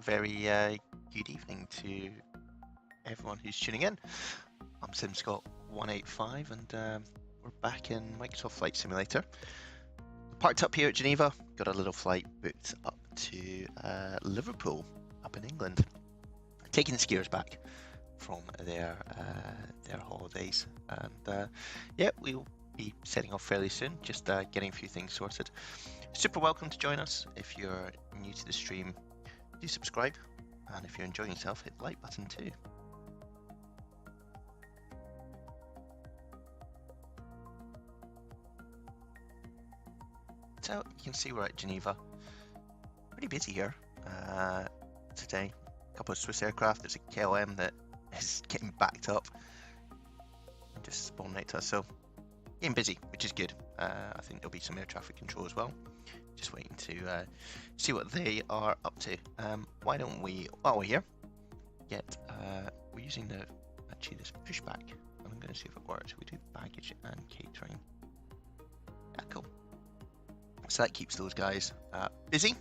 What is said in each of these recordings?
very good evening to everyone who's tuning in. I'm SimScott185 and we're back in Microsoft Flight Simulator. Parked up here at Geneva, got a little flight booked up to Liverpool up in England. Taking the skiers back from their holidays, and yeah, we'll be setting off fairly soon, just getting a few things sorted. Super welcome to join us. If you're new to the stream, do subscribe, and if you're enjoying yourself, hit the like button too. So you can see we're at Geneva. Pretty busy here today. A couple of Swiss aircraft. There's a KLM that is getting backed up and just spawned right to us. So getting busy, which is good. I think there'll be some air traffic control as well. Just waiting to see what they are up to. Why don't we, while we're here, we're using this pushback. And I'm going to see if it works. We do baggage and catering. Yeah, cool. So that keeps those guys busy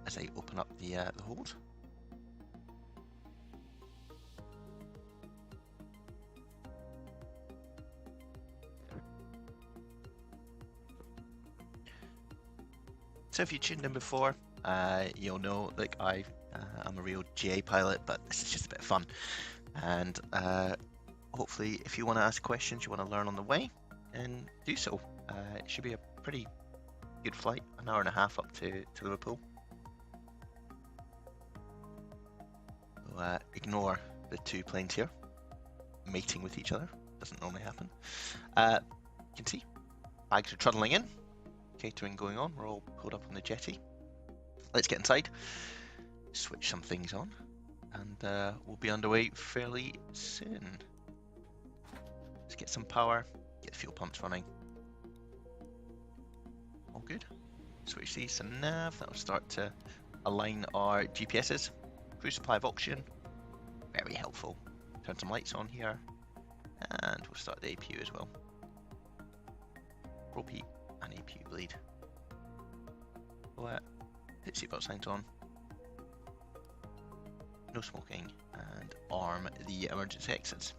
as they open up the hold. So if you tuned in before, you'll know, like, I'm a real GA pilot, but this is just a bit of fun. And hopefully, if you want to ask questions, you want to learn on the way, and do so. It should be a pretty good flight, an hour and a half up to Liverpool. So, ignore the two planes here mating with each other. Doesn't normally happen. You can see bags are trundling in. Catering going on. We're all pulled up on the jetty. Let's get inside, switch some things on, and we'll be underway fairly soon. Let's get some power, get the fuel pumps running. All good. Switch these to nav. That'll start to align our GPSs. Crew supply of oxygen, very helpful. Turn some lights on here, and we'll start the APU as well. Rope heat and APU bleed. We'll put seatbelt signs on. No smoking, and arm the emergency exits.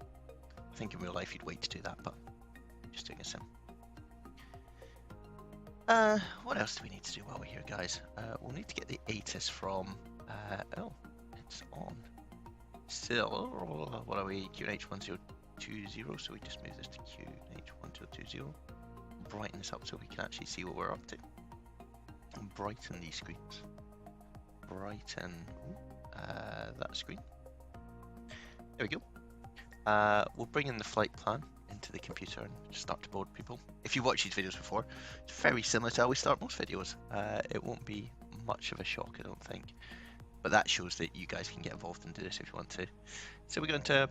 I think in real life you'd wait to do that, but just doing a sim. What else do we need to do while we're here, guys? We'll need to get the ATIS from. Oh, it's on. Still, what are we? QNH1020. So we just move this to QNH1020. Brighten this up so we can actually see what we're up to. And brighten these screens. Brighten that screen. There we go. We'll bring in the flight plan into the computer and just start to board people. If you watched these videos before, it's very similar to how we start most videos. It won't be much of a shock, I don't think. But that shows that you guys can get involved and do this if you want to. So we're going to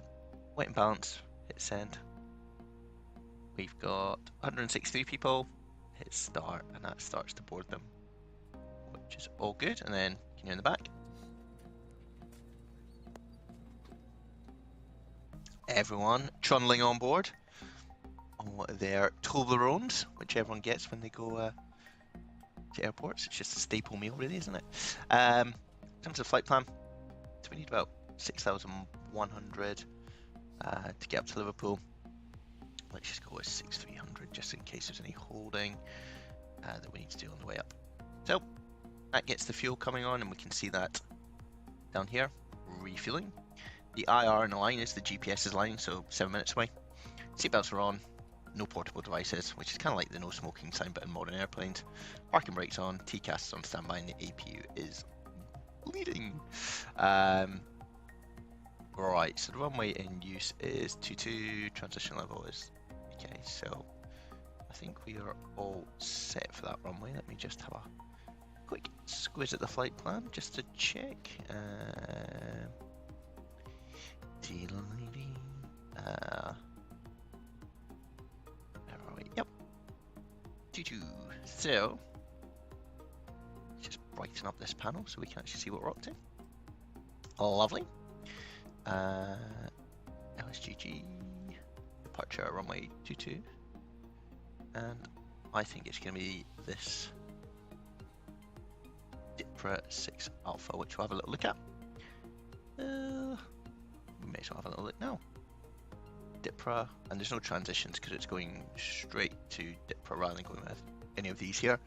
wait and balance, hit send. We've got 163 people, hit start, and that starts to board them, which is all good. And then continue in the back. Everyone trundling on board on their Toblerones, which everyone gets when they go to airports. It's just a staple meal, really, isn't it? In terms of flight plan, so we need about 6,100 to get up to Liverpool. Let's just go with 6,300 just in case there's any holding that we need to do on the way up. So that gets the fuel coming on, and we can see that down here, refueling. The IR in the line is the GPS's line, so 7 minutes away. Seatbelts are on, no portable devices, which is kind of like the no smoking sign but in modern airplanes. Parking brakes on, TCAS is on standby, and the APU is bleeding. Right, so the runway in use is 22, transition level is okay, so I think we are all set for that runway. Let me just have a quick squiz at the flight plan just to check. Where are we? Yep, 22. So let's just brighten up this panel so we can actually see what we're up to. Lovely. LSGG, departure runway 22, and I think it's going to be this dip Dipra 6 Alpha, which we'll have a little look at. We may as well have a little look now. Dipra, and there's no transitions because it's going straight to Dipra rather than going with any of these here.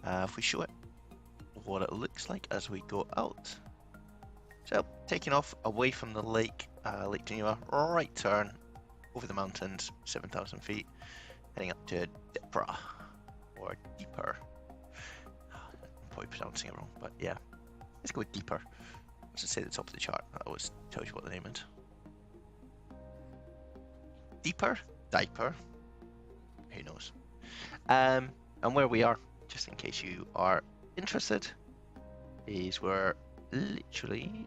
If we show it what it looks like as we go out. So, taking off away from the lake, Lake Geneva, right turn over the mountains, 7,000 feet, heading up to Dipra, or Deeper. I'm probably pronouncing it wrong, but yeah, let's go with Deeper. Let's say the top of the chart, that always tells you what the name is. Deeper? Diaper? Who knows? And where we are, just in case you are interested, is we're literally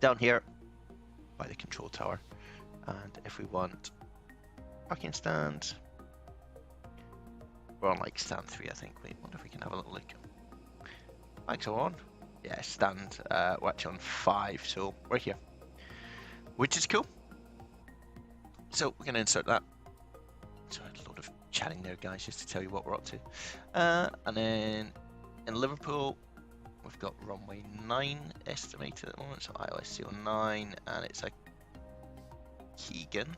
down here by the control tower. And if we want parking stand, we're on like stand 3, I think. Wait, wonder if we can have a little look. Lights are on. Yeah, stand, we're actually on 5, so we're here, which is cool. So we're going to insert that. So a load of chatting there, guys, just to tell you what we're up to. And then in Liverpool, we've got runway 9 estimated at the moment, so ILS 09, and it's a Keegan,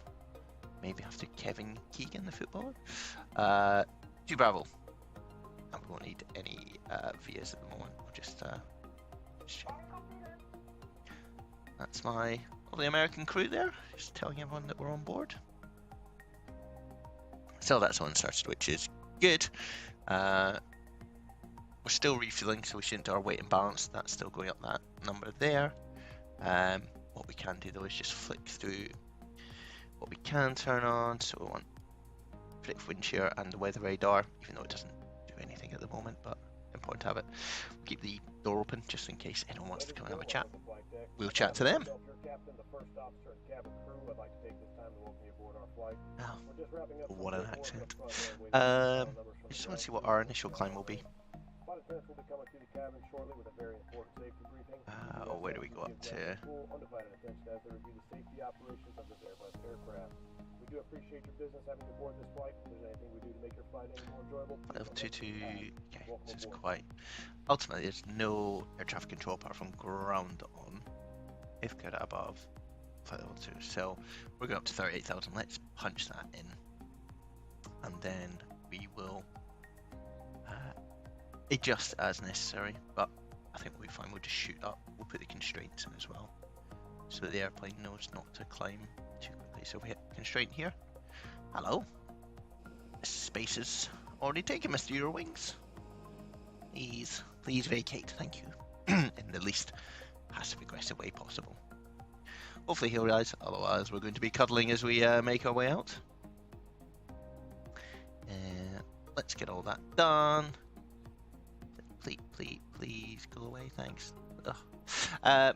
maybe after Kevin Keegan, the footballer. 2 Bravo, and we won't need any VIAs at the moment. We'll just check. That's my lovely American crew there, just telling everyone that we're on board. So that's all inserted, which is good. We're still refueling, so we shouldn't do our weight and balance. That's still going up that number there. What we can do though is just flick through what we can turn on. So we want predictive wind shear and the weather radar, even though it doesn't do anything at the moment, but important to have it. We'll keep the door open just in case anyone wants to come and have a chat. We'll chat to them. Oh, what an accent. I just want to see what our initial climb will be. Where do we go up to? Level 22. Okay, so it's quite. Ultimately, there's no air traffic control apart from ground on. If good above flight level 2. So we're going up to 38,000. Let's punch that in, and then we will adjust as necessary. But I think we'll be fine. We'll just shoot up. We'll put the constraints in as well, so that the airplane knows not to climb too quickly. So we hit constraint here. Hello. Space is already taken, Mr. Eurowings. Please vacate. Thank you. In the least passive aggressive way possible. Hopefully he'll rise, otherwise we're going to be cuddling as we make our way out. Let's get all that done. Please go away, thanks. We're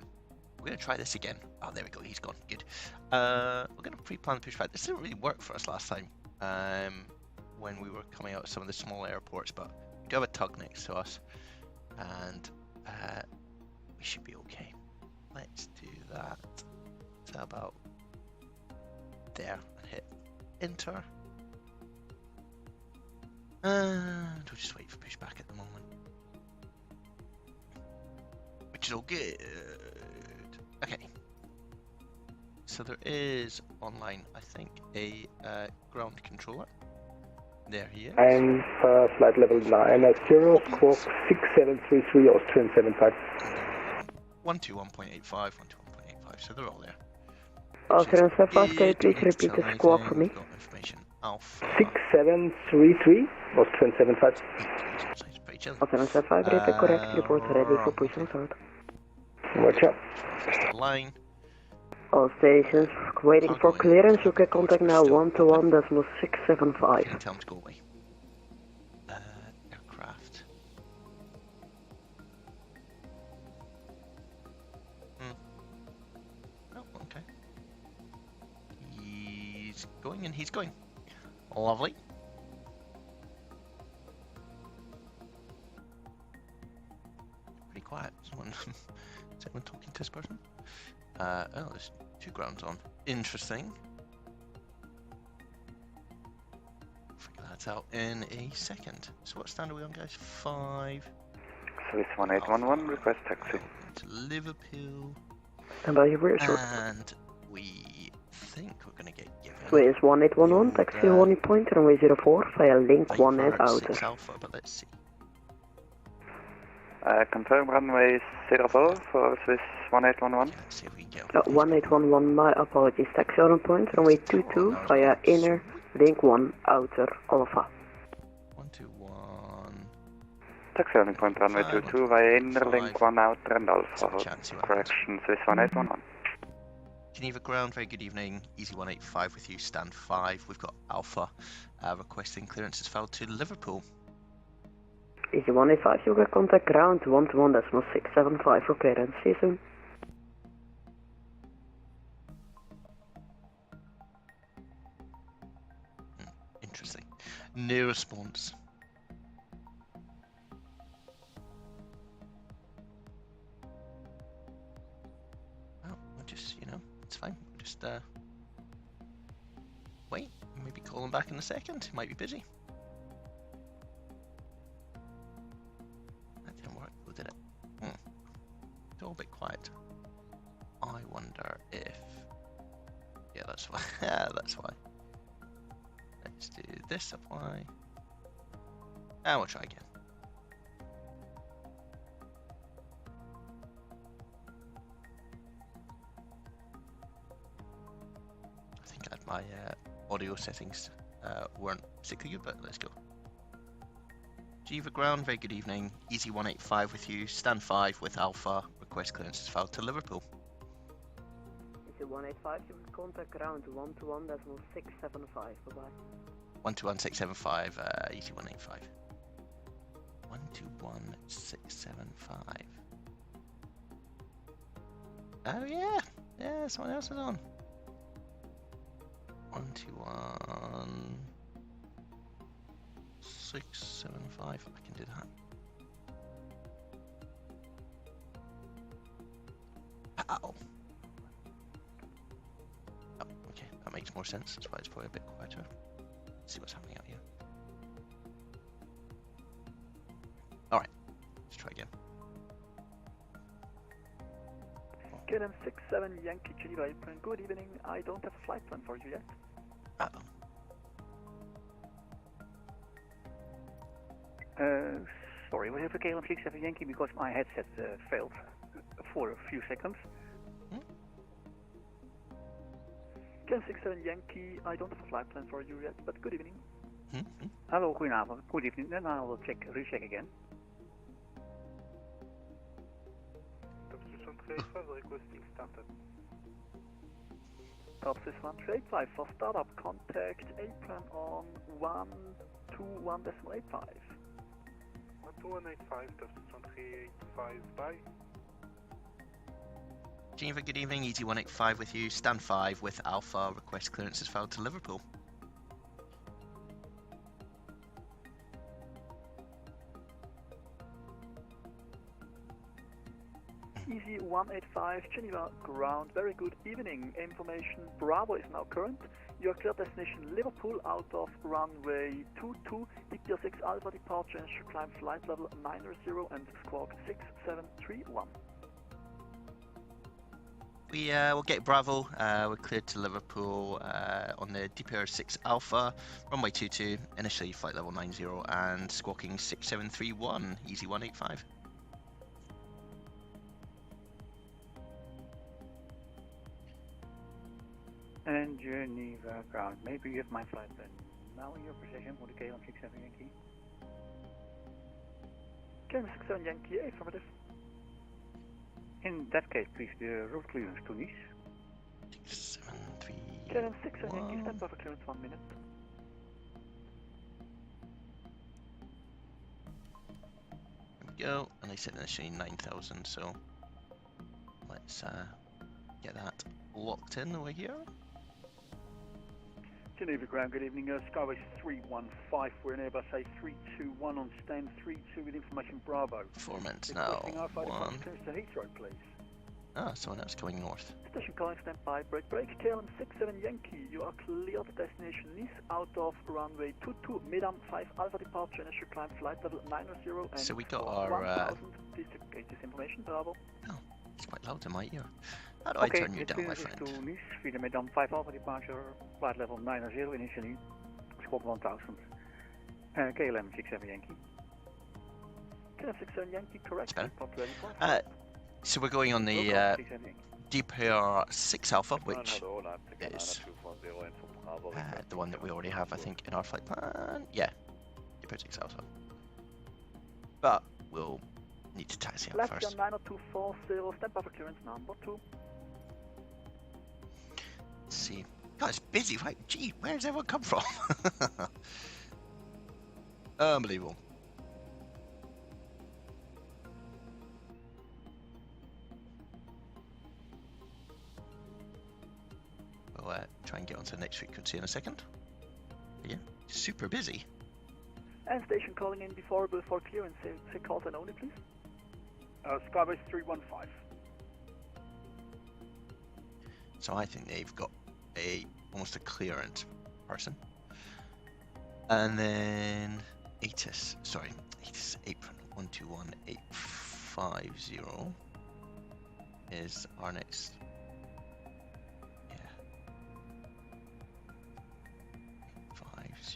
going to try this again. Oh, there we go, he's gone, good. We're going to pre-plan the pushback. This didn't really work for us last time when we were coming out of some of the small airports, but we do have a tug next to us, and we should be okay. Let's do that to about there and hit enter. And we'll just wait for pushback at the moment, which is all good. Okay. So there is online, I think, a ground controller. There he is. I'm flight level 9 at 0, squawk 6733 Austrian 75. 121.85, 121.85, so they're all there. Austrian 75, can you please repeat the squawk for me? Information Alpha 6733 Austrian 75. Pretty chill. Austrian 75, repeat correct, report ready for pushing start. Watch out. Line. All stations waiting for clearance. You can contact now 121.675. Tell them to go away. Aircraft. Oh, okay. He's going and he's going. Lovely. Pretty quiet. Is anyone talking to this person? Oh, there's 2 grounds on. Interesting. Figure that out in a second. So what stand are we on, guys? 5. Swiss 1811, request taxi. To Liverpool. Stand by for your short. And we think we're going to get given Swiss 1811, taxi warning point, runway 04, via link 18 out. 6 Alpha, but let's see. Confirm runway 04 for Swiss 1811. Yeah, let's see if we can get 1811, my apologies, taxi warning point, runway 22, via inner, link 1, outer, Alpha. 121. Taxi warning point, runway 22 via inner, link 1, outer and Alpha. Correction, Swiss 1811. Geneva ground, very good evening. Easy 185 with you, stand 5. We've got Alpha requesting clearance as fell to Liverpool. Easy 185, you'll get contact ground 121.675 for clearance. See you soon. Interesting. No response. Well, we'll just, it's fine. We'll just wait. Maybe call him back in a second. He might be busy. That didn't work, or did it? It's all a bit quiet. I wonder if... Yeah, that's why. Yeah, that's why. Let's do this, apply. And we'll try again. I think my audio settings weren't particularly good, but let's go. Geneva ground, very good evening. Easy 185 with you, stand 5 with Alpha. Request clearance is filed to Liverpool. Easy 185, you can contact ground 121.675. Bye bye. 121.675, easy 185. 121.675. Oh yeah, yeah, someone else is on. 121.675. I can do that. Ow. Oh, okay, that makes more sense. That's why it's probably a bit quieter. Let's see what's happening out here. Alright, let's try again. KLM 67 Yankee Geneva airplane. Good evening. I don't have a flight plan for you yet. Uh-oh. Sorry, we have a KLM 67 Yankee because my headset failed for a few seconds. KLM 67 Yankee, I don't have a flight plan for you yet, but good evening. Hello, goedenavond. Good evening. Then I will recheck again. Requesting startup. Top 185 for startup, contact apron on 121.85. 12185, top 185, bye. Geneva, good evening. Easy 185 with you, stand 5 with Alpha. Request clearance is filed to Liverpool. Easy 185, Geneva ground, very good evening. Information Bravo is now current. Your clear destination Liverpool out of runway 22, DPR6 Alpha departure and should climb flight level 90 and squawk 6731. We will get Bravo. We're cleared to Liverpool on the DPR6 Alpha, runway 22, initially flight level 90 and squawking 6731, easy 185. And Geneva ground, maybe you have my flight plan now in your possession for the KLM 67 Yankee. KLM 67 Yankee, affirmative. In that case, please, the route clearance to Nice. 673. KLM 67 Yankee, stand by for clearance 1 minute. There we go, and they said initially 9,000, so let's get that locked in over here. Geneva ground, good evening. Skyway 315, we're in Airbus A321 on stand 32 with information Bravo. 4 minutes now. Requesting R5 One. clearance to Heathrow, please. Ah, someone else going north. Station calling standby, break, KLM 67 Yankee, you are cleared destination Nice out of runway 22, Medam 5 Alpha departure, initial climb flight level 90 and So we got our 1000, please get this information, Bravo. Oh, it's quite loud in my ear. How do I turn you down, my friend? To Nice, via Medam 5 Alpha departure, flight level 90 initially, squawk 1000, KLM 67 Yankee. KLM 67 Yankee, correct, report ready for so we're going on the DPR 6 Alpha, which is the one that we already have, I think, in our flight plan. Yeah, DPR 6 Alpha. But we'll need to taxi out first. Left 90240, stand by for clearance number 2. Let's see. God, it's busy, right? Gee, where does everyone come from? Unbelievable. We'll try and get onto the next frequency in a second. Yeah, super busy. And station calling in before clearance, say call sign only, please. Skybase 315. So I think they've got almost a clearance person. And then ATIS apron 121850 is our next.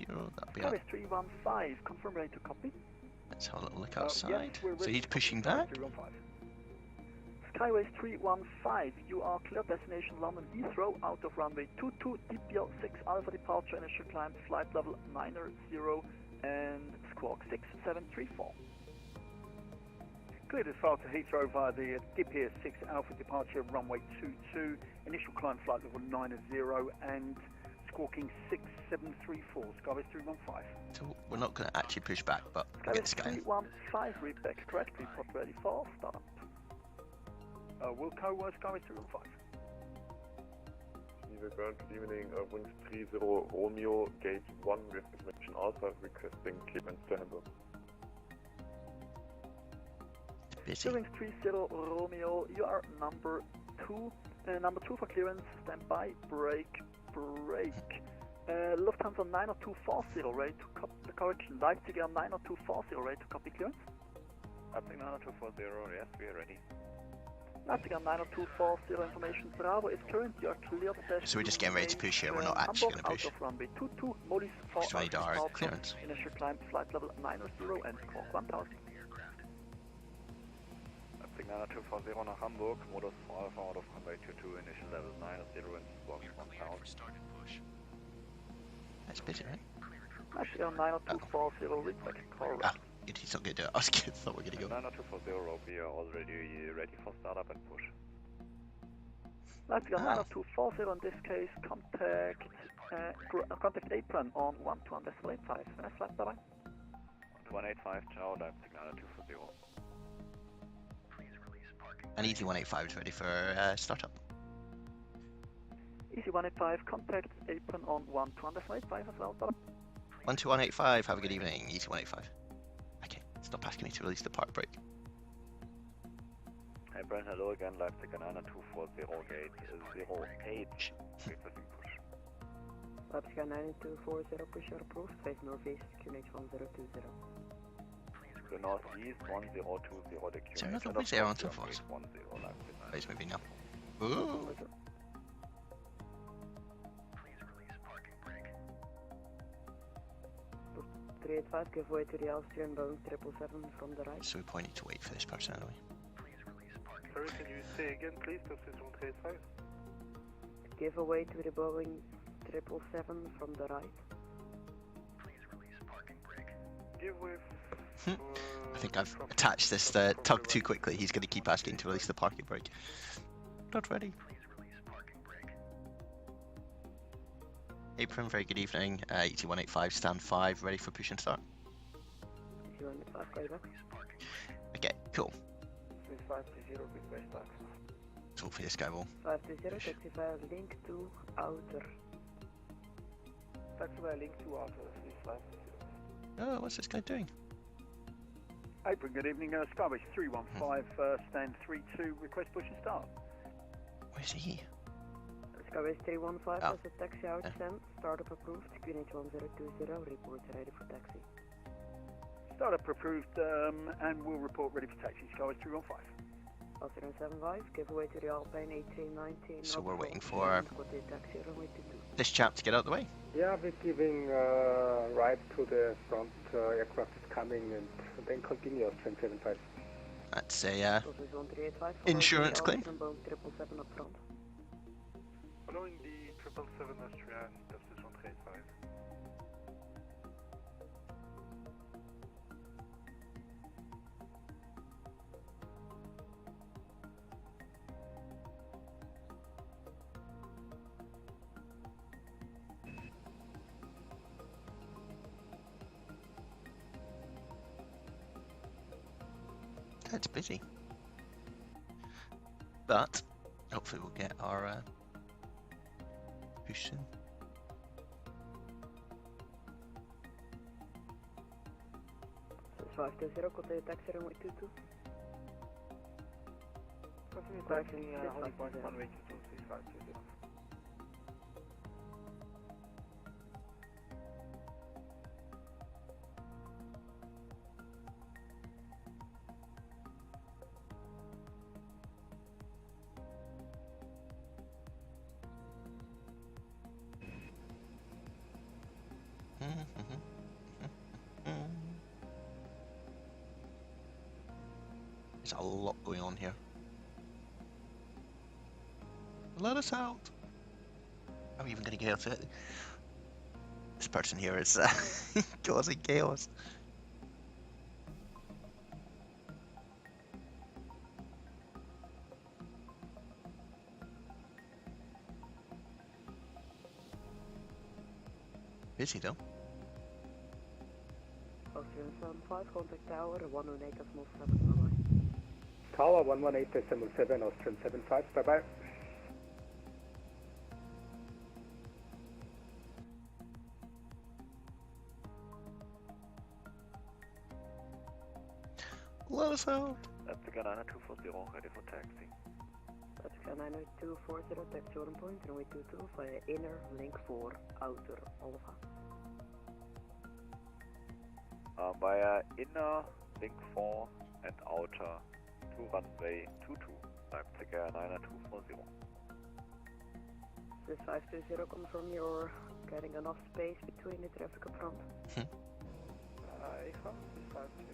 That'll be Skybase 315, confirm ready to copy. Let's have a little look outside. Yes, so he's pushing back. Skyways 315, you are clear destination London Heathrow out of runway 22, DPL 6 Alpha departure, initial climb flight level 90 and squawk 6734. Cleared as far to Heathrow via the DPL 6 Alpha departure, runway 22, initial climb flight level 90 and squawking 6734, Skybase 315. So we're not going to actually push back, but we'll get Skybase 315, read back correct, report ready for startup. Wilco, Skybase 315. Geneva ground, good evening, wind 30 Romeo, gate 1 with information Alpha, requesting clearance to Hamburg. Wings 30 Romeo, you are number 2 for clearance, standby, break. Lufthansa 90240, ready to copy the correction. Leipzig 90240, ready to copy clearance. Leipzig 90240, yes, we are ready. Leipzig 90240, information Bravo is current, you are clear the so we're just getting ready to push here, we're not actually going to push. Out of runway 22, Mollis 4 just need our clearance. Initial climb, flight level 90 and squawk 1000. Leipzig 90240 nach Hamburg, Modus 4 Alpha out of runway 22, initial level 90 and squawk 1000. That's busy, right? Leipzig 90240, read back correct. Ah, he's not going to do it. I thought we were going to go. 90240, we are already ready for startup and push. Leipzig 90240, in this case, contact apron on 12.85. Nice flight, bye-bye. 185, ciao, Leipzig 90240. And Easy 185 is ready for startup. Easy 185, contact apron on 12.85 as well, bye-bye. 12185, have a good evening, Easy 185. Okay, stop asking me to release the park brake. Hey Brian, hello again, Leipzig 90240, gate 08. Requesting push. Leipzig 90240, push your approved, face northeast, QNH 1020. The northeast 1020, the QNH. Is there another Wizz Air on top of us? Oh, he's moving now. Ooh! Give way to the Austrian Boeing 777 from the right. So we probably need to wait for this person anyway. Sorry, can you say again, please, to System 35? Give away to the Boeing 777 from the right. Give way. I think I've attached this tug too quickly. He's going to keep asking to release the parking brake. Not ready. Apron, very good evening. 8185, stand 5, ready for push and start. 8185, okay, cool. 520, request tax. It's all for this guy, Will. 520, taxifier link to outer. Taxifier link to outer, 520. Oh, what's this guy doing? Apron, good evening, Skybase 315, stand 32, request push and start. Where's he? Skyway 315 Oh. as a taxi out sent. Startup approved. QNH1020. Report ready for taxi. Startup approved, and we'll report ready for taxi. Skyway 315. 075, give away to the Alpine A319. So we're waiting for taxi runway 22. this chap to get out of the way. Yeah, we're giving right to the front aircraft is coming and then continue as 775. That's a 1385, insurance claim. 777 up front. Following the 777 Austrian, that's this 1385. That's busy. But hopefully we'll get our push soon. So 520, continue taxi runway 22. Continue taxi, holding point runway 22, 3520. There's a lot going on here. Let us out. How are we even going to get out of it? This person here is causing chaos. Busy though. 075, contact tower 118.7, bye-bye. Tower 118.7, Austrian 75, bye-bye. Let us out. That's the Geneva 240, ready for taxi. That's Geneva 240, taxi order point, runway 22 via inner, link 4, outer, Alpha. Via inner, link 4 and outer to runway 22. Leipzig Airliner 240. This 520, confirm you're getting enough space between the traffic up front. IFA, 520.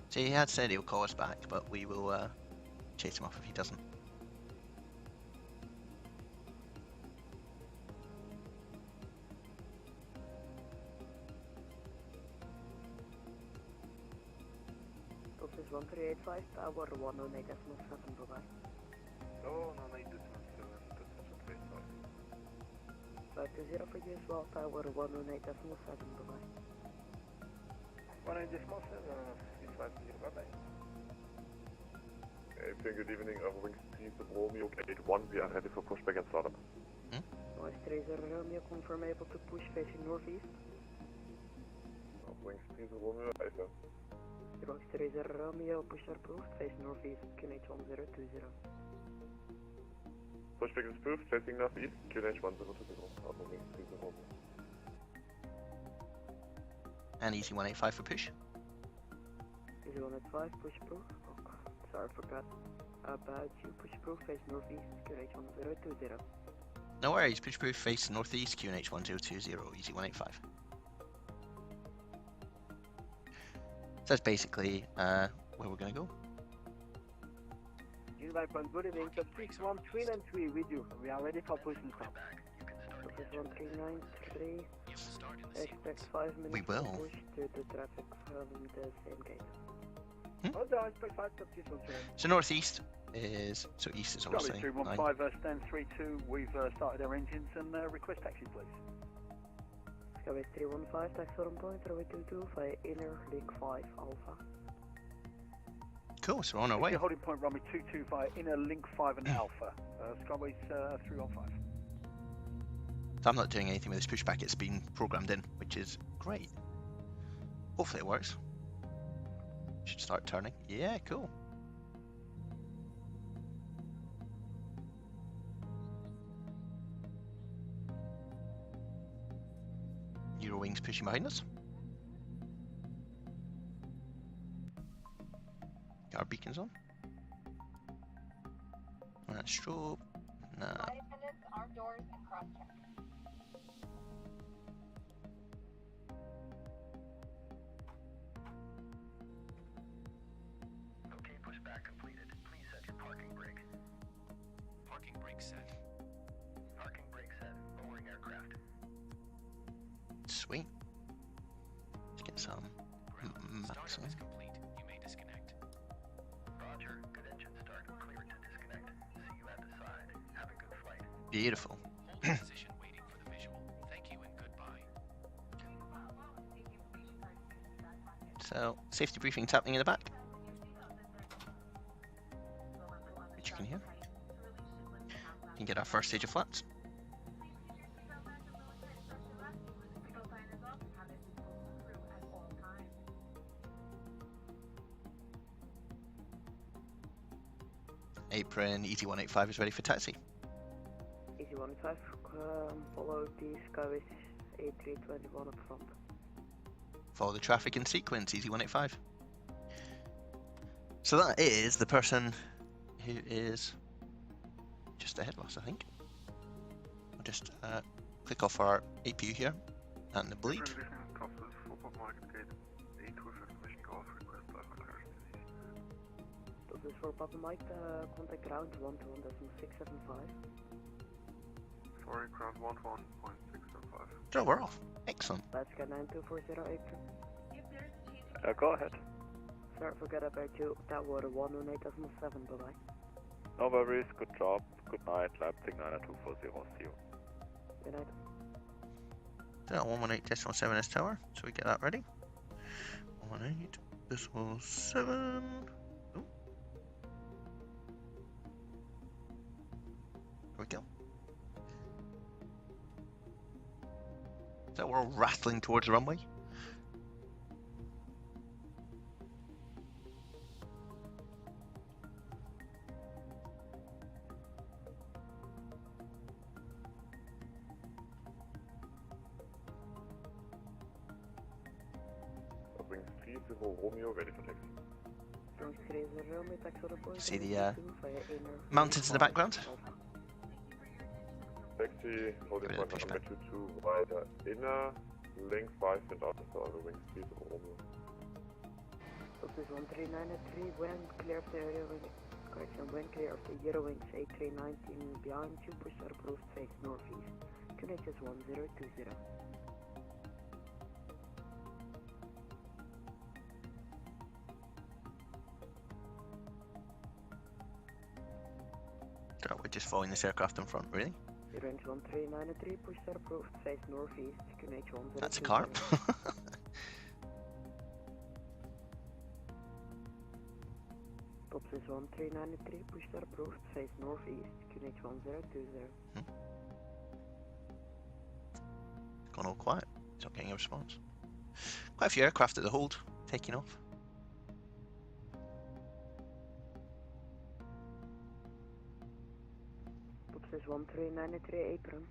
So he had said he'll call us back, but we will chase him off if he doesn't. Office 1385, tower 108.7, bye-bye. Oh, no, 927, that's 1385. 520 for you as well, tower 108.7, bye-bye. 187, 520, bye-bye. Good evening, Wings 3 Romeo Gate 1, we are ready for pushback and startup. Noise 30 Romeo, confirm able to push facing northeast. Wings 3 Romeo, IFA. Noise 30 Romeo, push approved, face northeast, QNH 1020. Pushback is approved, facing northeast, QNH 1020, Wings 3 Romeo. And easy 185 for push. Easy 185, push approved. Oh, sorry, forgot about you. Push approved, face northeast, QNH 1020. No worries, push proof face northeast, QNH 1020, easy 185. So that's basically where we're going to go. Geneva, good evening, top 61393 with you. We are ready for push and stop. Office 1393, expect 5 minutes We will. to push to the traffic from the same gate. Oh, no, expect 5 top 613. So northeast is, so east is obviously 315, stand 32, we've started our engines and request taxi please. Skyway 315, taxi on point, runway 22 via inner link 5 Alpha. Cool, so we're on our way. Holding point runway 22 via inner link 5 and Alpha. Skyway's 315. So I'm not doing anything with this pushback, it's been programmed in, which is great. Hopefully it works. Should start turning. Yeah, cool. Eurowings pushing behind us. Got our beacons on. Strobe. Nah. Flight attendants, arm doors, and cross check. Okay, pushback completed. Please set your parking brake. Parking brake set. Parking brake set. Lowering aircraft. Sweet. Let's get some Startup maximum. is complete. You may disconnect. Roger. Good engine start. Clear to disconnect. See you at the side. Have a good flight. Beautiful. Hold the position waiting for the visual. Thank you and goodbye. So, safety briefing's happening in the back, which you can hear. You can get our first stage of flaps. Apron, Easy 185 is ready for taxi. Easy 185, follow the Skyway A321 up front. Follow the traffic in sequence, Easy 185. So that is the person who is just ahead of us, I think. I'll just click off our APU here and the bleed. This is for Papa Mike, contact ground 121.675. Sorry, ground 121.675. So we're off. Excellent. Let's get 9240 apron. Go ahead. Sir, forget about you. Tower 118.7, bye bye. No worries, good job. Good night, Leipzig 90240, see you. Good night. So 118.7 is tower, so we get that ready. 118.7. Oh. There we go. So we're all rattling towards the runway. Wings 30 Romeo, ready for taxi. See the mountains in the background? Taxi, holding point number 22 via inner, link 5 and outer, so the wings 30 Romeo. This is 1393, when clear of the Eurowings, correction, when clear of the Eurowings A319 behind you, push our approved face northeast, QNH 1020. So we're just following this aircraft in front, really? Range 1393, push our approved face northeast, QNH 1020. That's a car. This is 1393, push our approved face northeast, QNH 1020. Gone all quiet. It's not getting a response. Quite a few aircraft at the hold, taking off. This is 1393, apron.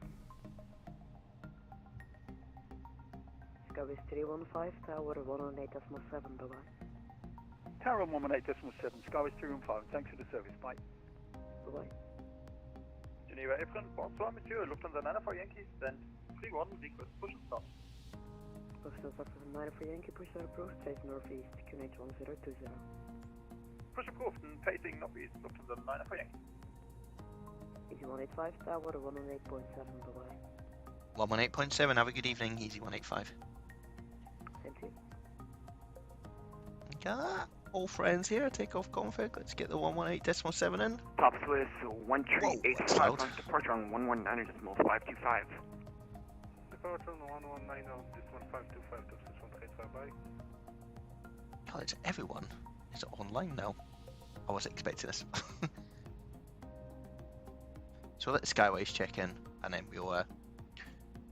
Skyway 315, tower 118.7, bye bye. Tower 118.7, Skyway 315, thanks for the service, bye. Bye bye. Geneva apron, bonsoir monsieur, Lufthansa 94 Yankees, then 31, request push and stop. Lufthansa 94 Yankee, push our approved face northeast, QNH 1020. Push approved and pacing northeast, Lufthansa 94 Yankee. Easy 185, tower 118.7, bye bye. 118.7, have a good evening, Easy 185. Same to you. Okay, all friends here, take off config, let's get the 118.7 in. Top Swiss, 13885 loud. on departure on 119.525. departure on 119 on this 1525 to 6135 by. God, it's everyone is online now. I wasn't expecting this. So we'll let the Skyways check in, and then we'll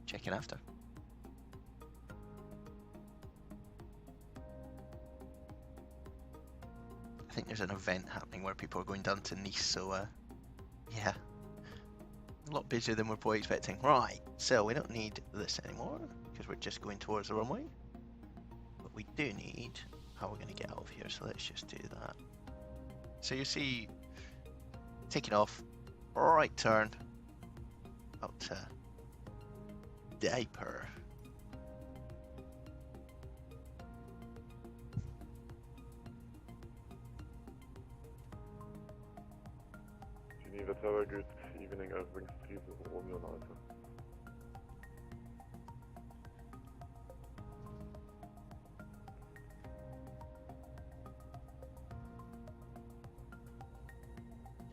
check in after. I think there's an event happening where people are going down to Nice, so yeah. A lot busier than we're probably expecting. Right, so we don't need this anymore, because we're just going towards the runway. But we do need how we're going to get out of here, so let's just do that. So you see, taking off, right turn, out to Diaper. Geneva Tower, good evening, Wings 30 Romeo and Alpha.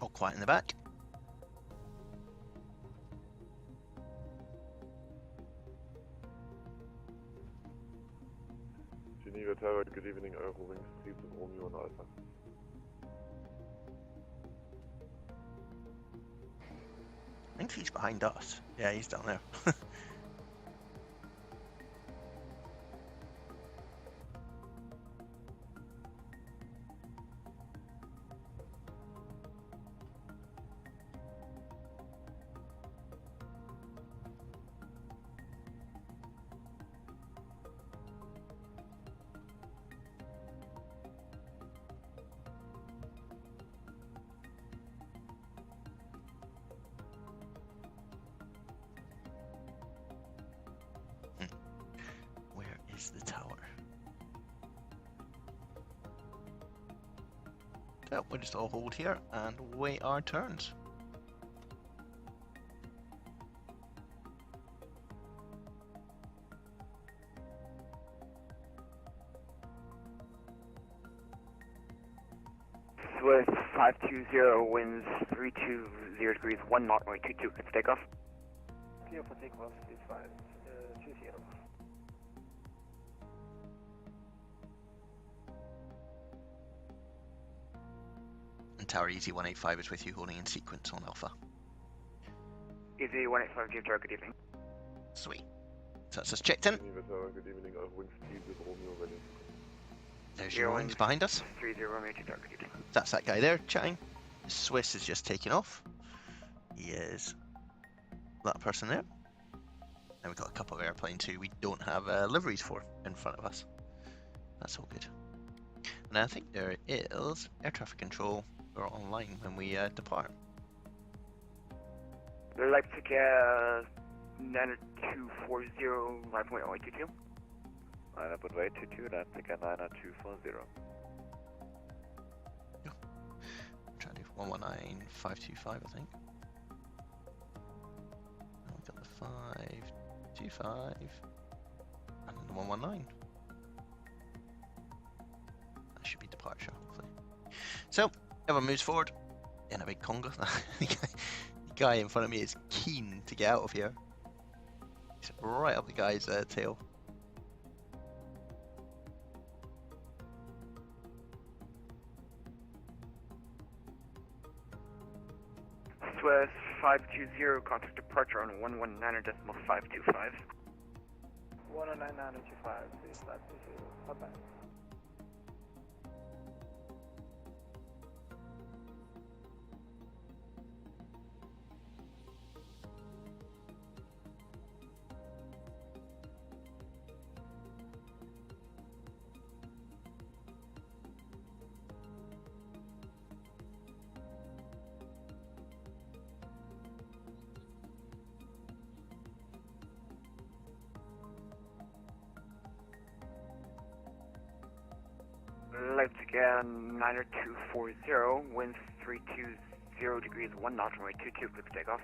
All quiet in the back. Geneva Tower, good evening, Wings 30 Romeo and Alpha. I think he's behind us. Yeah, he's down there. The tower. So we'll just all hold here and wait our turns. Swiss 520 winds 320 degrees 1 knot, runway 22. Let's take off. Clear for takeoff, is 520. And Tower Easy 185 is with you, holding in sequence on Alpha. Easy 185, Jim Tower, good evening. Sweet. So that's us checked in. Geneva Tower, good evening, Wings 30 Romeo ready. There's your wings behind us. 30 Romeo, Jim Tower, good evening. That's that guy there chatting. The Swiss is just taking off. He is that person there. And we've got a couple of airplanes who we don't have liveries for in front of us. That's all good. And I think there is air traffic control or online when we depart. Leipzig 9240, 5.022. 9.822, Leipzig 90240. Try to do 119525, I think. And we've got the 525 and the 119. That should be departure, hopefully. So, everyone moves forward in a big conga. The guy in front of me is keen to get out of here. He's right up the guy's tail. Swiss 520, contact departure on 119.525. 109.925, please, 520. Bye-bye. Leipzig 90240, winds 320 degrees 1 knot, runway 22, clear for takeoff.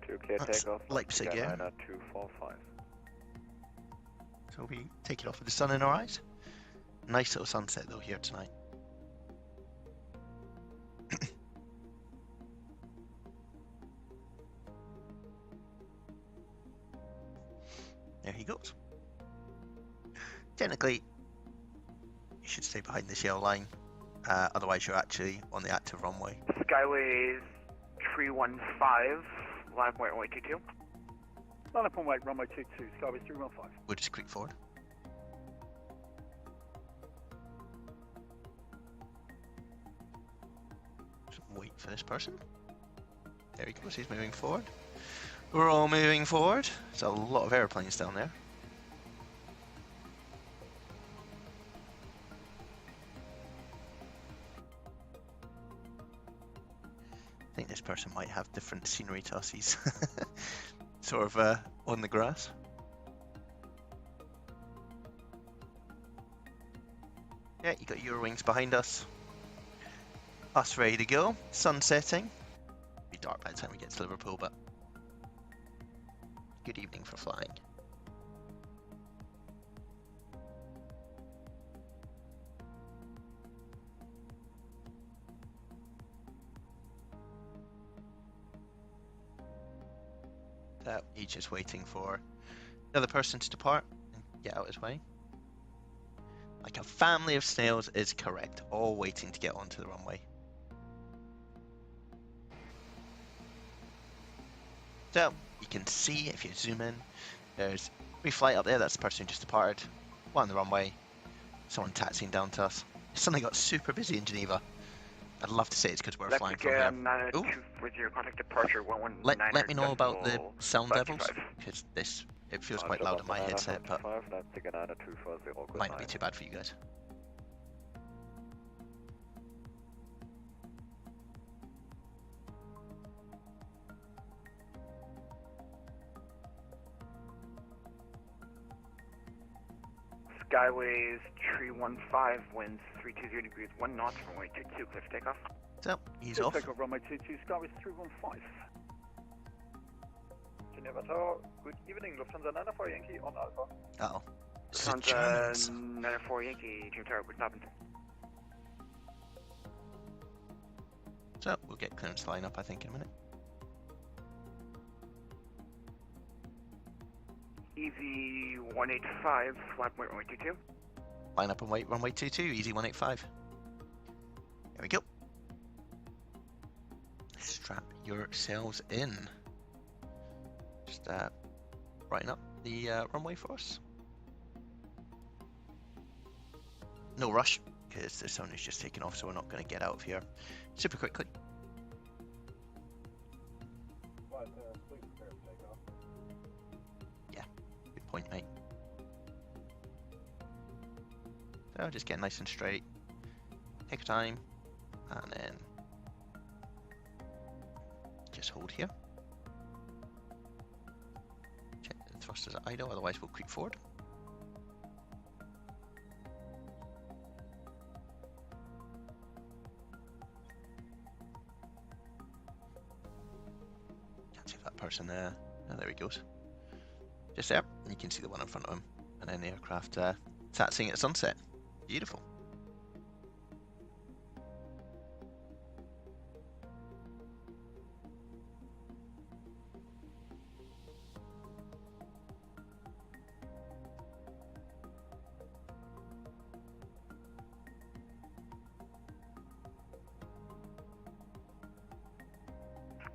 22 clear That's takeoff. Leipzig, yeah. 90245. So we take it off with the sun in our eyes. Nice little sunset though here tonight. There he goes. Technically, you should stay behind this yellow line. Otherwise, you're actually on the active runway. Skyways 315, line point runway 22. Line up on wait, runway 22, Skyways 315. We'll just click forward. Just wait for this person. There he goes, he's moving forward. We're all moving forward. There's a lot of airplanes down there. I think this person might have different scenery to us. He's sort of on the grass. Yeah, you got your wings behind us. Us ready to go. Sun setting. It'll be dark by the time we get to Liverpool, but good evening for flying. He's just waiting for the other person to depart and get out his way. Like a family of snails is correct, all waiting to get onto the runway. So, you can see, if you zoom in, there's a flight up there, that's the person who just departed. One on the runway, someone taxiing down to us. It suddenly got super busy in Geneva. I'd love to say it's because we're flying from here. Ooh. With your contact departure 119. Let me know about the sound levels, because it feels quite loud in my headset, but might not be too bad for you guys. Skyways 315, winds 320 degrees, 1 knot, runway 22, clear for takeoff. So, he's off. Takeoff runway 22, Skyways 315. Geneva Tower, good evening, Lufthansa 94 Yankee on Alpha. Uh-oh. Lufthansa 94 Yankee, Geneva Tower, good stopping. So, we'll get clearance line up, I think, in a minute. Easy 185, flight point runway 22. Line up and wait, runway 22, easy 185. There we go. Strap yourselves in. Just brighten up the runway for us. No rush, because the sun is just taking off, so we're not going to get out of here super quickly. Yeah, good point, mate. So just get nice and straight, take your time, and then just hold here. Check the thrusters at idle, otherwise we'll creep forward. Can't see that person there. Oh, there he goes. Just there, and you can see the one in front of him, and then the aircraft taxiing at sunset. Beautiful.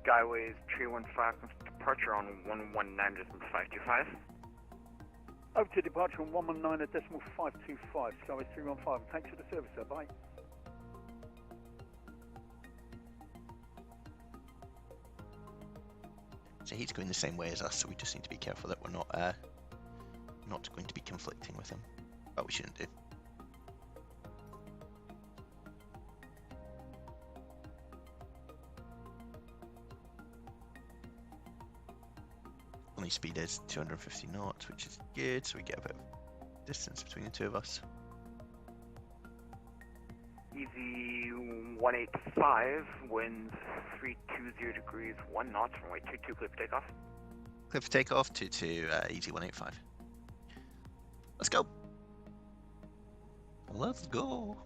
Skyways 315, departure on 119.525. Over to departure on 119.525, Skyways 315. Thanks for the service, sir. Bye. So he's going the same way as us, so we just need to be careful that we're not going to be conflicting with him. But we shouldn't do. Only speed is 250 knots, which is good, so we get a bit of distance between the two of us. Easy 185, winds 320 degrees, 1 knot, runway 22, clear for takeoff. Clear for takeoff, 22, easy 185. Let's go! Let's go!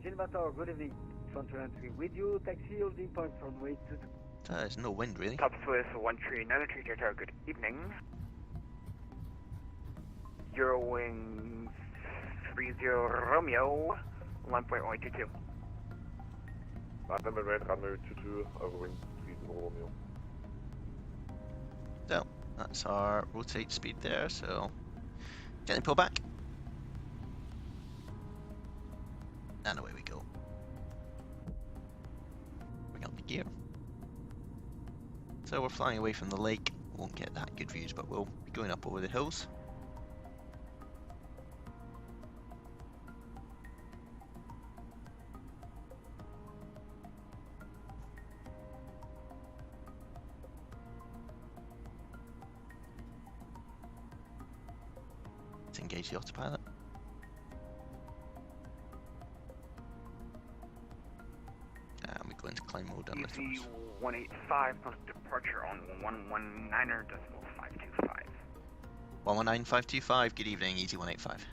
Geneva Tower, good evening. Front to entry with you, taxi holding point runway 22. There's no wind really. Top Swiss 1393 Delta, good evening. Eurowings 30 Romeo, 1.122. London Red runway 22, Eurowings 30 Romeo. So that's our rotate speed there, so gently pull back. And away we go. Bring up the gear. So we're flying away from the lake. Won't get that good views, but we'll be going up over the hills. Let's engage the autopilot. And we go into climb mode on the EC 185 post departure on 119.525. 119.525, good evening, Easy 185.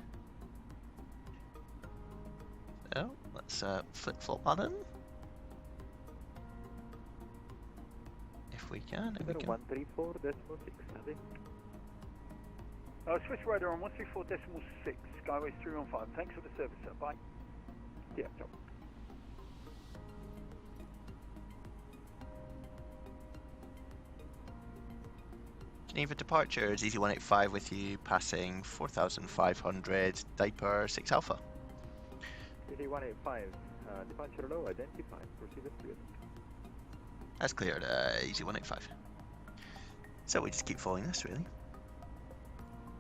So, let's flip-flop that in. If we can, if we can. 134.6, Swiss radar on 134.6, Skyway 315. Thanks for the service, sir. Bye. Yeah, no. Geneva departure is Easy 185 with you, passing 4,500, diaper 6 Alpha. Easy 185, departure low, identified, proceed as cleared. That's cleared, Easy 185. So we just keep following this really.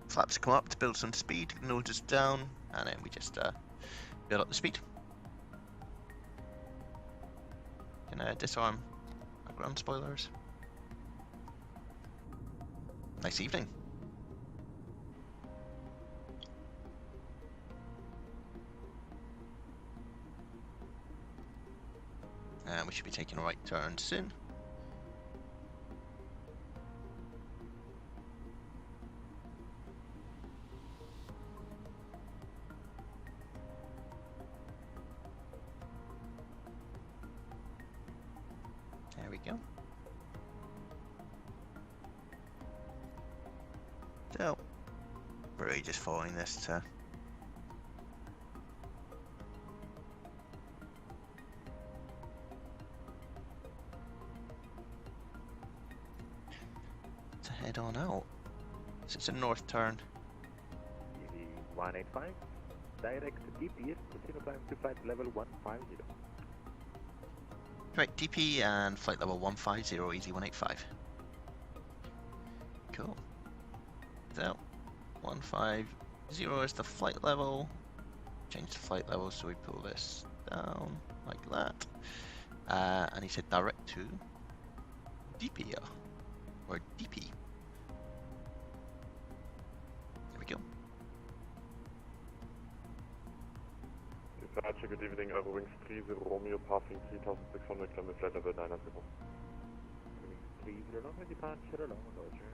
Flaps come up to build some speed, nose is down, and then we just build up the speed. Gonna disarm our ground spoilers. Nice evening. And we should be taking a right turn soon. There we go. So, we're really just following this to head on out. So it's a north turn. Easy 185, direct DP, casino climb to flight level 150. Right, DP and flight level 150, Easy 185. Cool. So, 150 is the flight level. Change the flight level so we pull this down like that. And he said direct to DP or DP. There we go. Departure, good evening, Eurowings 30 Romeo, passing 3,600, climb flight level 90. Eurowings 30 long, departure long, Roger.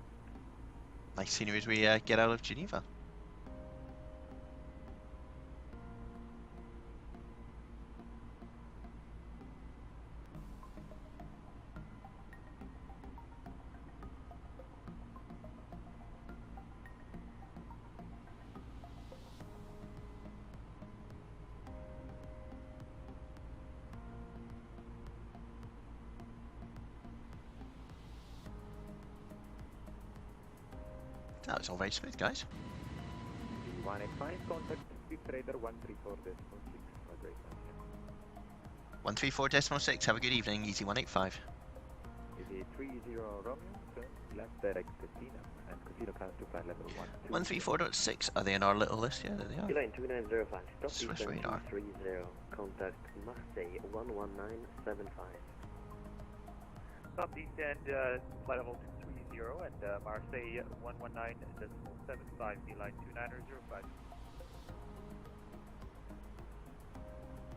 Nice scenery as we get out of Geneva. That was all very smooth, guys. 185, contact Swift Radar 134.6, 134.6, have a good evening, Easy 185. Easy 30 Romeo, turn left direct Casino, and Casino climb to flight level 134.6, are they in our little list? Yeah, there they are. Line 2905, stop Swiss radar. 30, contact Marseille 11975. Stop descend, flight level 230 and Marseille 119.75, line 2905.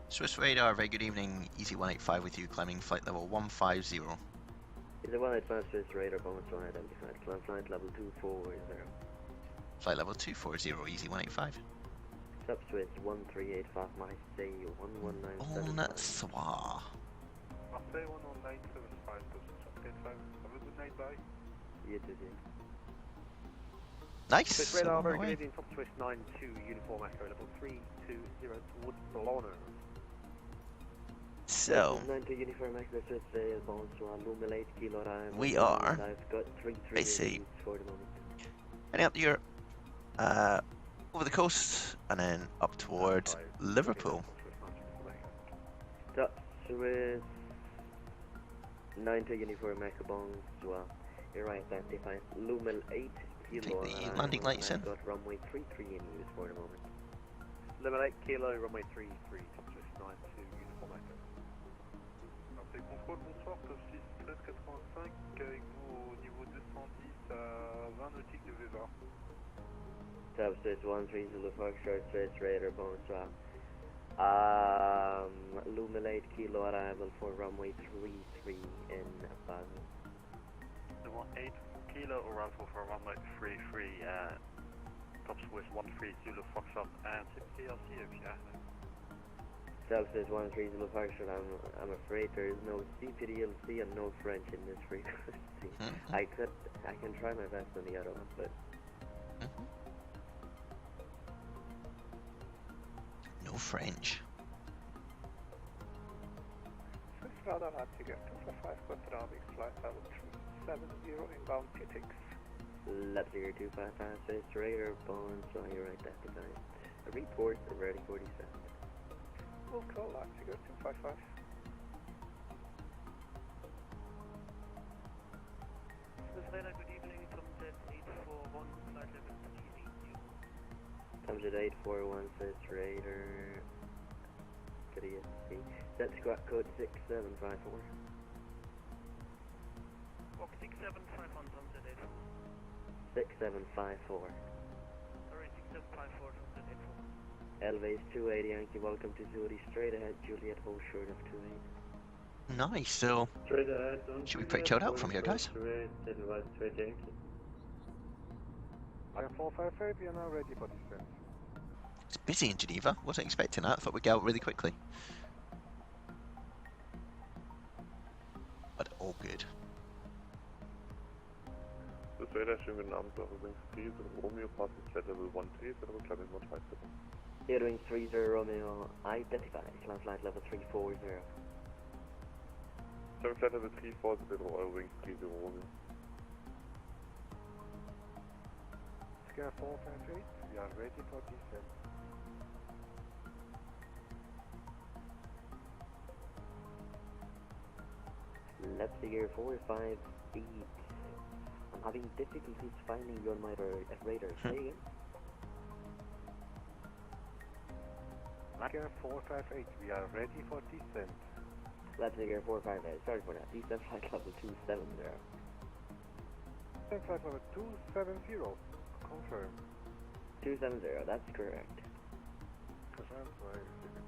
Swiss radar, very good evening, Easy 185 with you, climbing flight level 150. Is the 185 Swiss radar, Bonus 1 identified, climb flight level 240. Flight level 240, Easy 185. Sub Swiss 1385, Marseille 11975. Bonsoir. Marseille 11975, position 85. Have a good night, bye. You too, Jim. Nice. Swiss So radar, on my very good way. evening, from Swiss 92, uniform echo level 320 towards Bologna. So 90 uniform echo Swiss bonsoir, Lumelate, Kilo Ryan. we are I've got 3 basically for the moment. heading up Europe, over the coast, and then up towards Liverpool. Swiss 90 uniform echo bonsoir. You're right, that's fine. Lumel 8, Kilo Take the landing lights in. I've got runway 33 in use for the moment. Limit 8 kilo, runway 33, from Swiss 92, uniform echo. Marseille contrôle, bonsoir, top 6 1385, avec vous au niveau 210 à 20 nautiques de Veva. Top Swiss 13 Zulu Foxtrot, Swiss Radar bonsoir. Lumel 8 Kilo arrival for runway 33 in Basel. The 8 kilo arrival for runway 33, top Swiss 13 Zulu Foxtrot and CPLC if you have it. Celsius 13 Zulu Foxtrot, I'm afraid there is no CPDLC and no French in this frequency. I can try my best on the other one, but... No French. Swiss radar Leipzig 255 Quadratic, flight level 370 inbound PTX. Leipzig 255, Swiss Radar, bonsoir, you're right, that's the time. Report, ready 47. We'll call Leipzig 255. Swiss radar, good evening, from Z841, flight level 380. Comes at 841, Swiss Radar. Good ESC. Set squat code 6754. Walk 6751 from Z8. 6754. Sorry, 6754 from Z8. Elevate 280 Yankee, welcome to Zurich, straight ahead, Juliet, hold short of 28. Nice. So Straight ahead, should we pretty chilled out from here, guys? Straight Yankee. I am 455, we are now ready for descent. It's busy in Geneva. Wasn't expecting that. I thought we'd get out really quickly. But all good. Das Radar, schönen guten Abend, Wings 30 Romeo, passing flight level 13, set up climbing 157. Wings 30 Romeo, identify, climb flight level 340. Climbing flight level 340, Wings 30 Romeo. Scar 458, we are ready for descent. Leipzig 458. I'm having difficulties finding you on my radar. Say again. Scar 458, we are ready for descent. Leipzig 458, sorry for that. Descent flight level 270. Descent flight level 270, confirm. 270, that's correct. Confirm, so I receive it.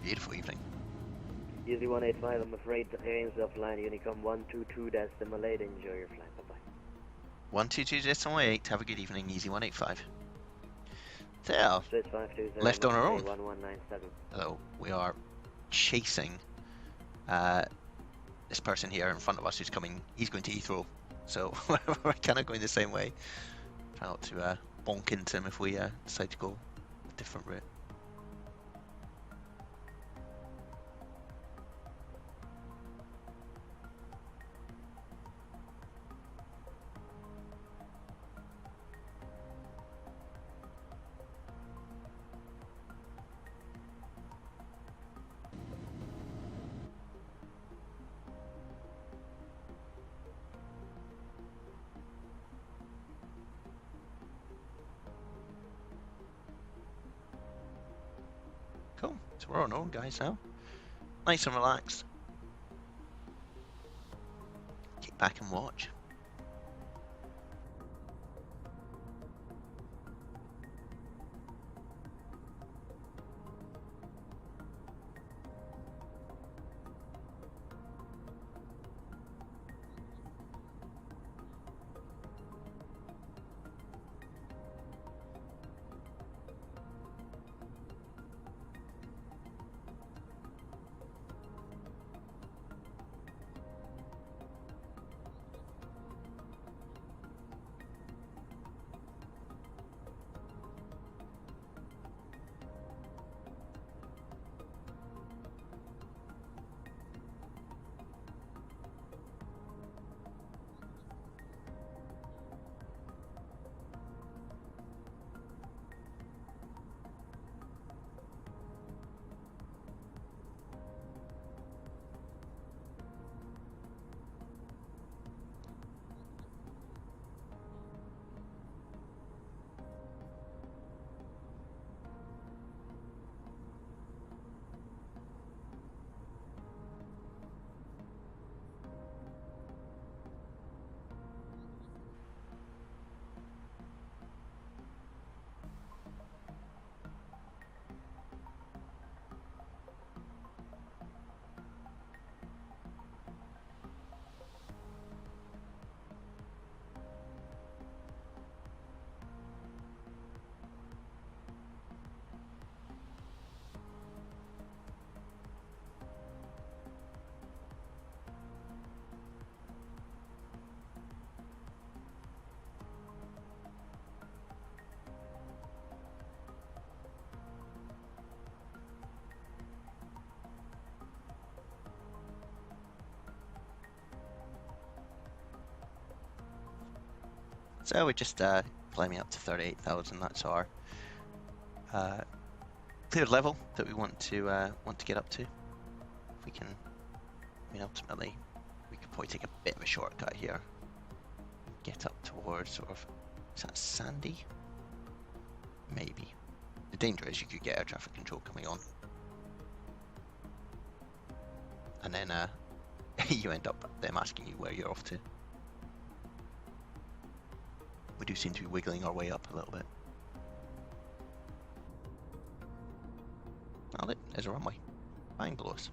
Beautiful evening. Easy 185, I'm afraid the air's offline. Unicom 122, that's the Malay. Enjoy your flight, bye-bye. 122 decimal 8. Have a good evening. Easy 185. So, Swiss 520, left on our own. 1197. Hello. We are chasing this person here in front of us who's coming. He's going to Heathrow. So, we're kind of going the same way. Try not to bonk into him if we decide to go a different route. Cool. So we're on our own, guys, now. Nice and relaxed. Kick back and watch. So we just climbing up to 38,000. That's our cleared level that we want to get up to. If we can, I mean, ultimately, we could probably take a bit of a shortcut here. Get up towards sort of, is that Sandy? Maybe. The danger is you could get air traffic control coming on, and then you end up them asking you where you're off to. We do seem to be wiggling our way up a little bit. Oh, look, there's a runway. Bang below us.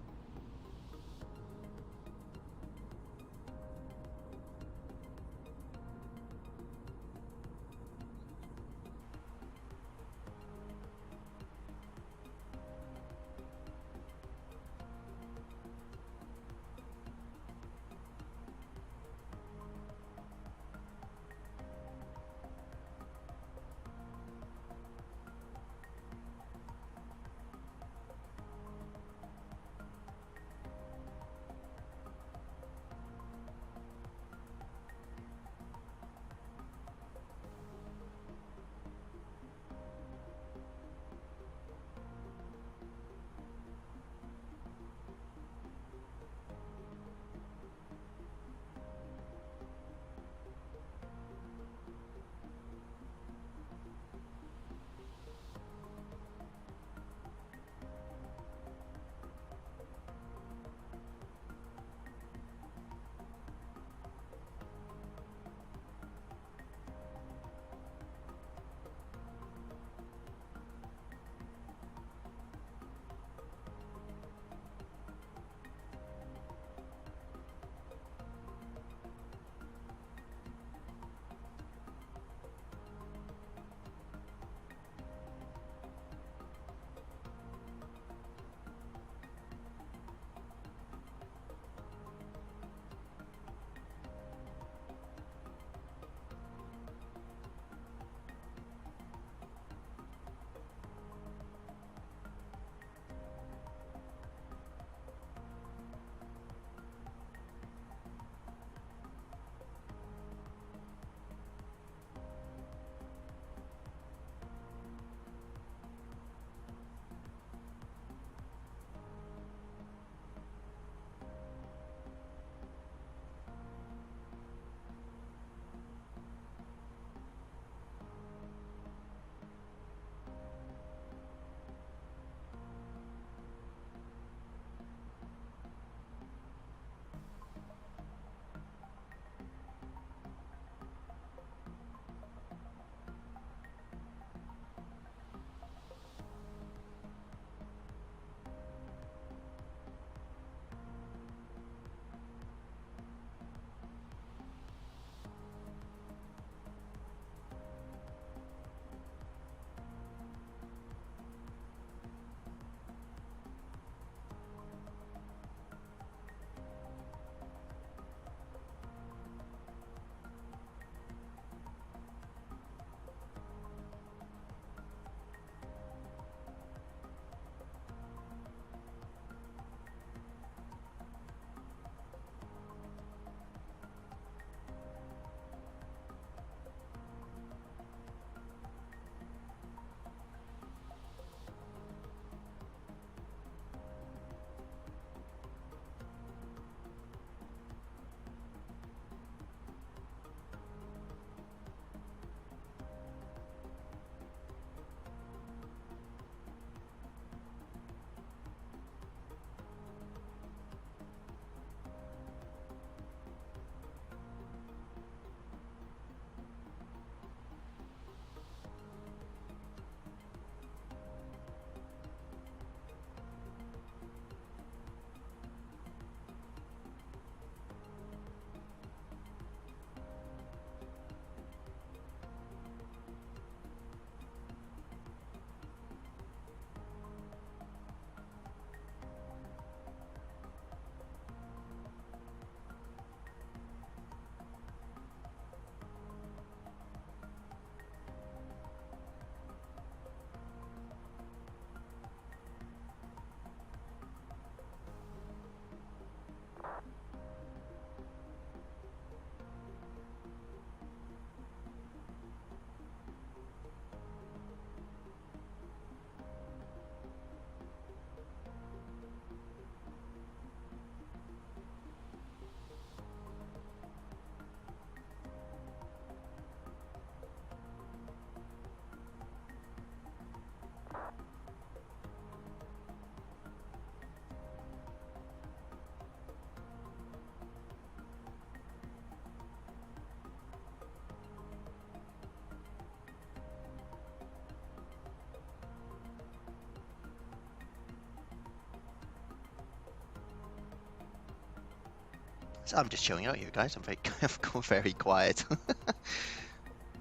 So I'm just chilling out here, guys. I'm I've gone very quiet.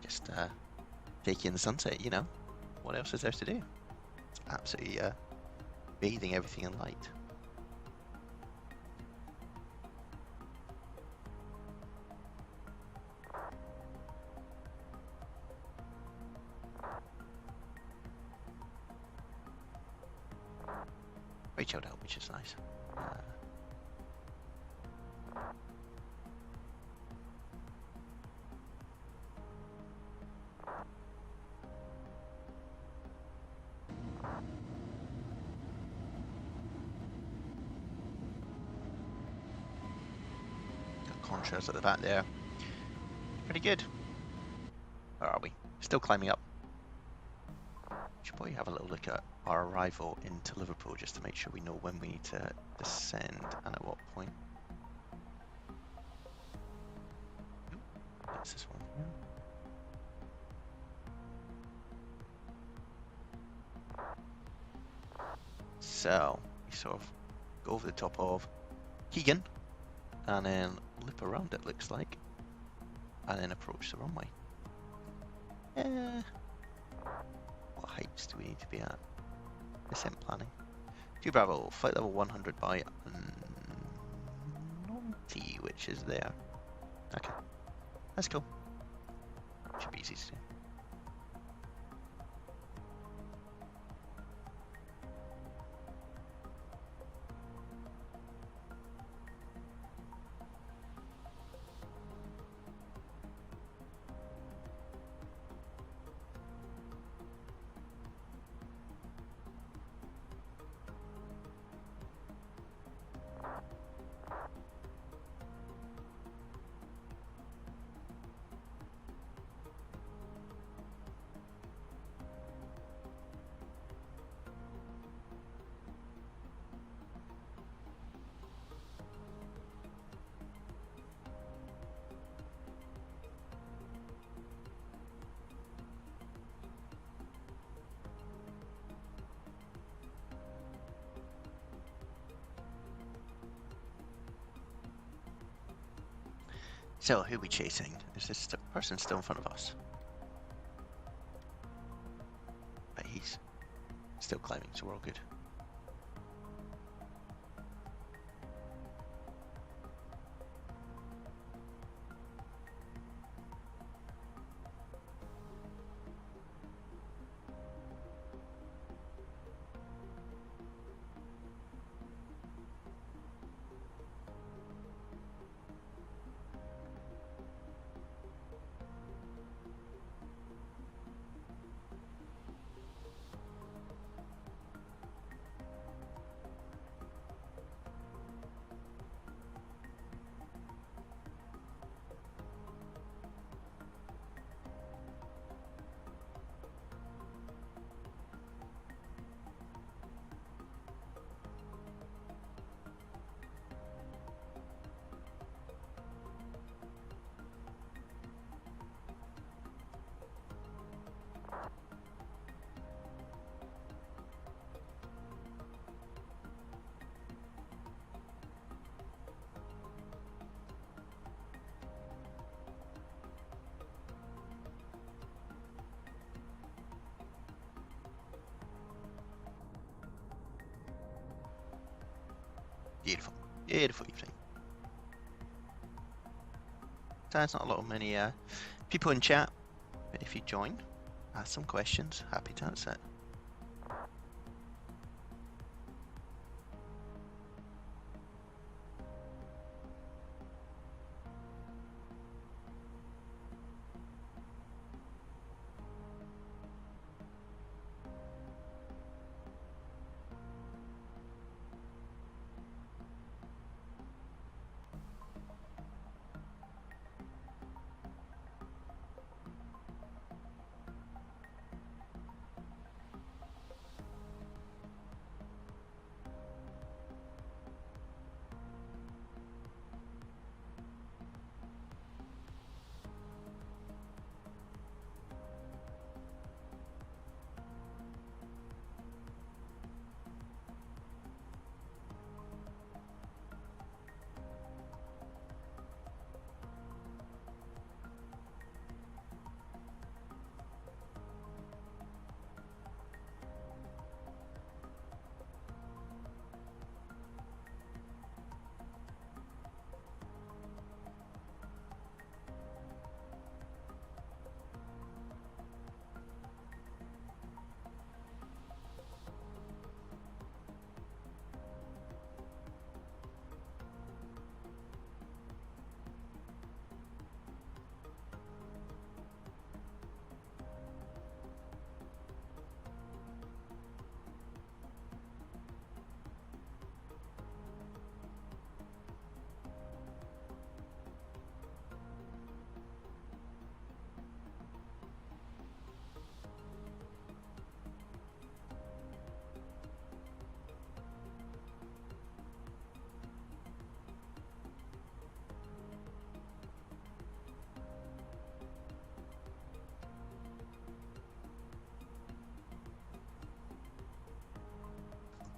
Just taking in the sunset, you know. What else is there to do? It's absolutely bathing everything in light. Very chilled out, which is nice. Got contrails at the back there. Pretty good. Where are we? Still climbing up. Should probably have a little look at our arrival into Liverpool just to make sure we know when we need to descend and at what point. That's this one here. So, we sort of go over the top of Keegan and then lip around it, looks like, and then approach the runway. What heights do we need to be at? Descent planning. 2 Bravo, flight level 100 by 90, which is there. Okay, that's cool. Should be easy to do. So, who are we chasing? Is this the person still in front of us? But he's still climbing, so we're all good. Beautiful, beautiful evening. There's not a lot of many people in chat, but if you join, ask some questions, happy to answer it.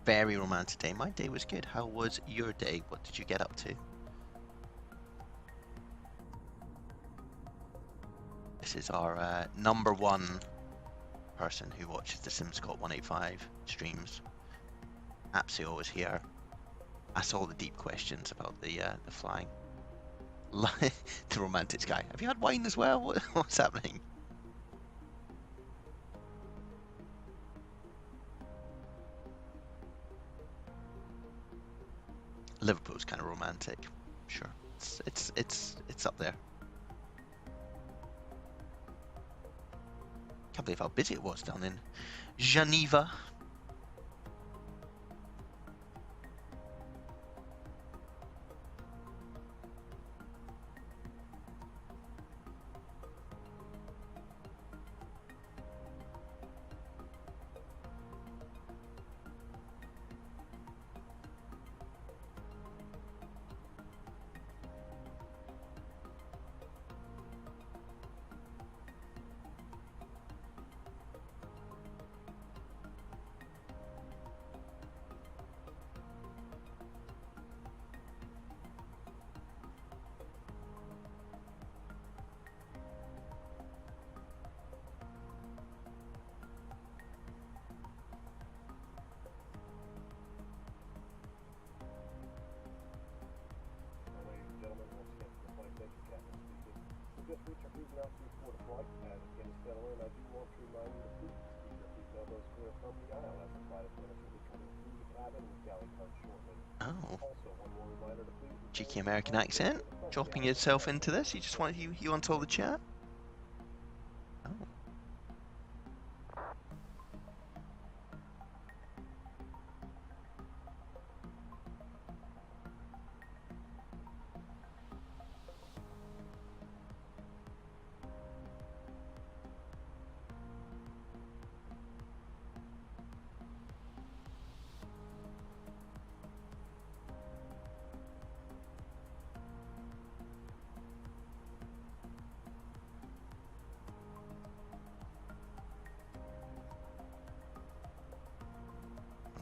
Very romantic day. My day was good. How was your day? What did you get up to? This is our number one person who watches the SimScott 185 streams. Absolutely always here. Asks all the deep questions about the flying. The romantic guy. Have you had wine as well? What's happening? Liverpool's kind of romantic. Sure, it's up there. Can't believe how busy it was down in Geneva. Oh. Cheeky American accent. Dropping yourself into this. You just want you want all the chat? Oh.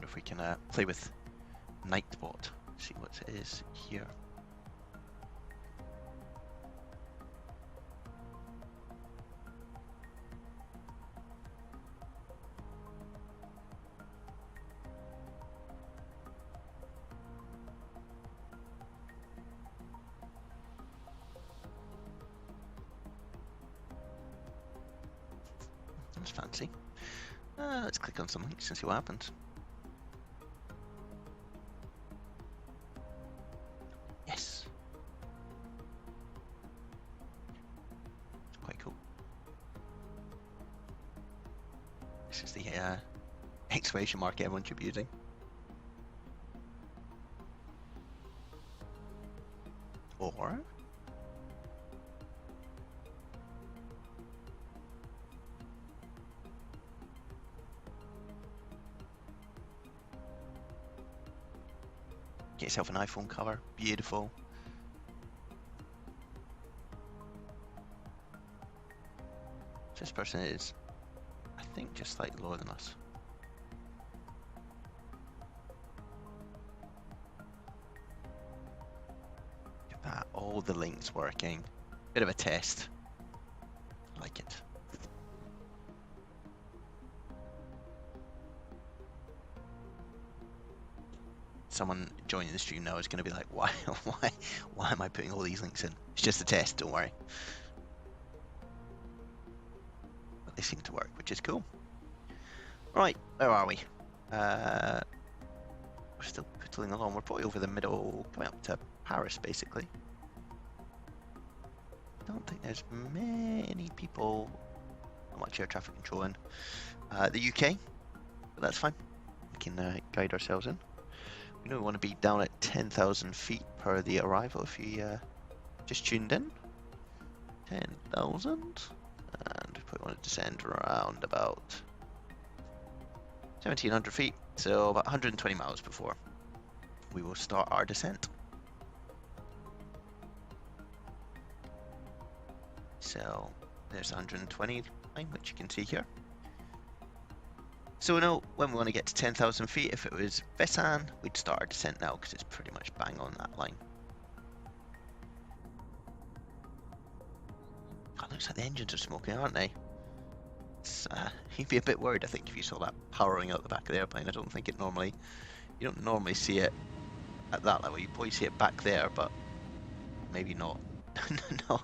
If we can play with Nightbot, see what it is here. That's fancy. Let's click on some links and see what happens. Exclamation mark everyone should be using. Or get yourself an iPhone cover. Beautiful. This person is, I think, just slightly lower than us. All the links working. Bit of a test. I like it. Someone joining the stream now is going to be like, why am I putting all these links in? It's just a test, don't worry. But they seem to work, which is cool. Right, where are we? We're still piddling along. We're probably over the middle, coming up to Paris, basically. I don't think there's many people, not much air traffic control in the UK, but that's fine. We can guide ourselves in. We know we want to be down at 10,000 feet per the arrival. If you just tuned in, 10,000, and we probably want to descend around about 1,700 feet, so about 120 miles before we will start our descent. So there's 120 line, which you can see here. So we know when we want to get to 10,000 feet, if it was Vatsim, we'd start our descent now because it's pretty much bang on that line. Oh, looks like the engines are smoking, aren't they? It's, you'd be a bit worried, I think, if you saw that powering out the back of the airplane. I don't think it normally, you don't normally see it at that level. You probably see it back there, but maybe not. No,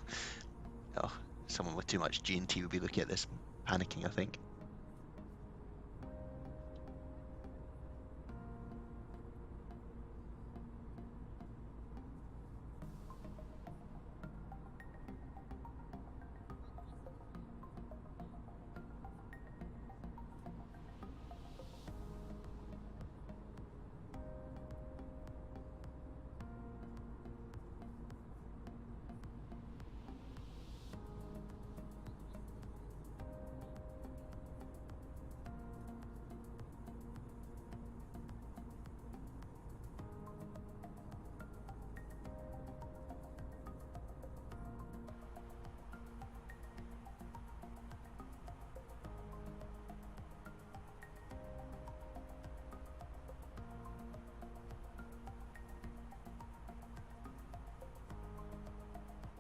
no. Someone with too much G&T would be looking at this, panicking, I think.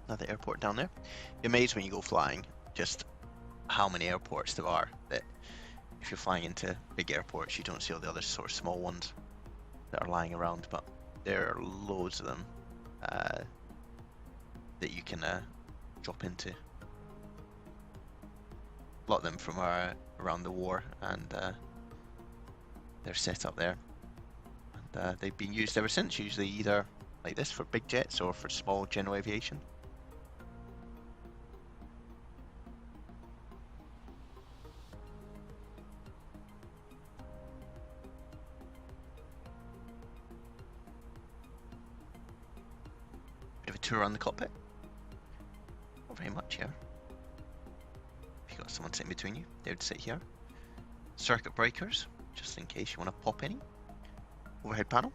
Another airport down there. You're amazed when you go flying just how many airports there are. That if you're flying into big airports, you don't see all the other sort of small ones that are lying around, but there are loads of them that you can drop into. A lot of them from around the war, and they're set up there. And they've been used ever since, usually either like this for big jets or for small general aviation. Bit of a tour around the cockpit. Not very much here. If you've got someone sitting between you, they would sit here. Circuit breakers, just in case you want to pop any. Overhead panel.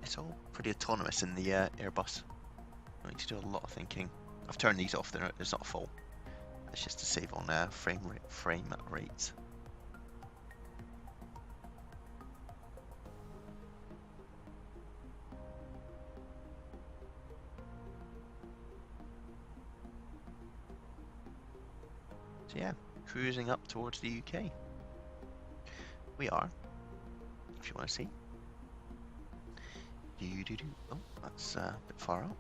It's all pretty autonomous in the Airbus. You need to do a lot of thinking. I've turned these off, it's not full. It's just to save on frame rates. So yeah, cruising up towards the UK. We are, if you want to see. Oh, that's a bit far out.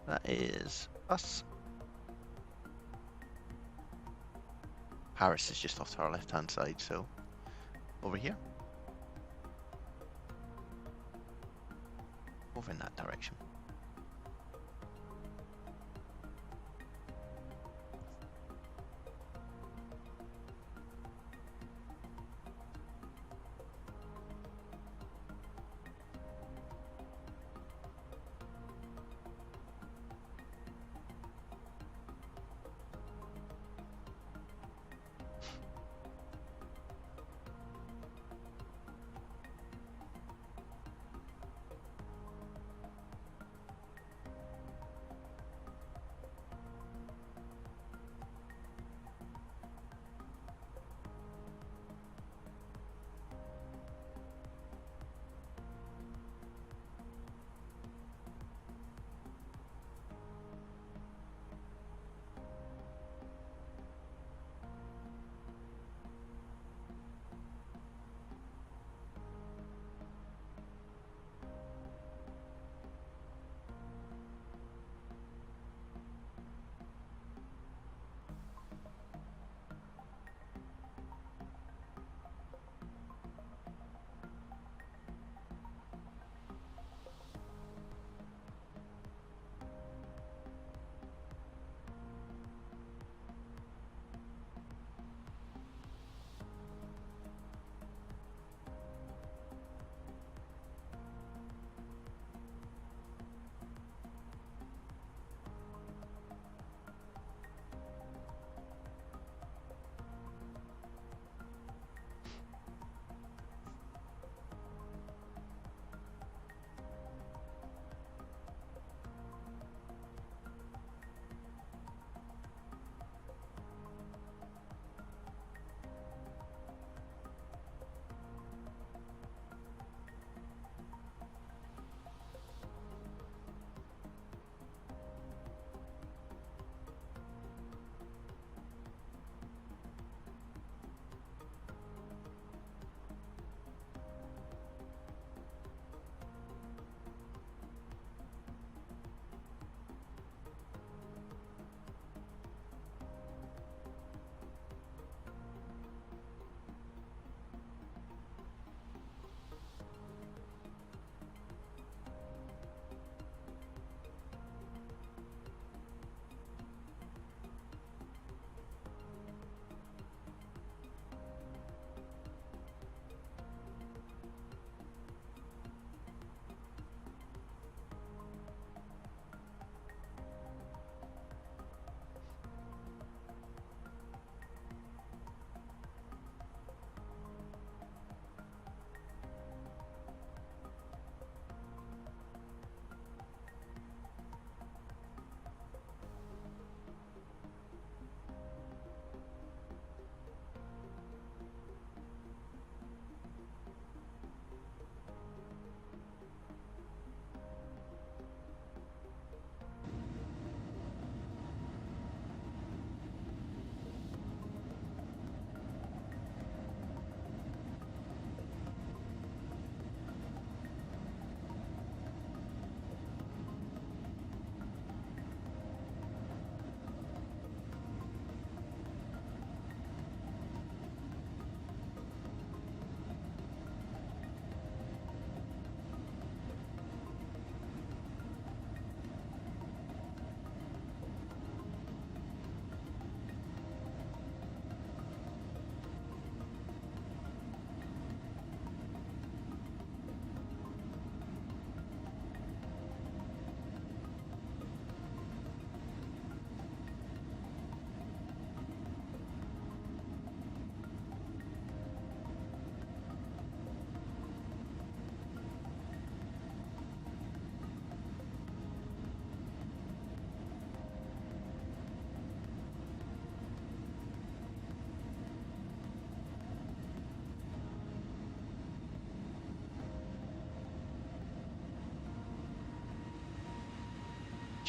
That is us. Paris is just off to our left-hand side, so over here. Over in that direction.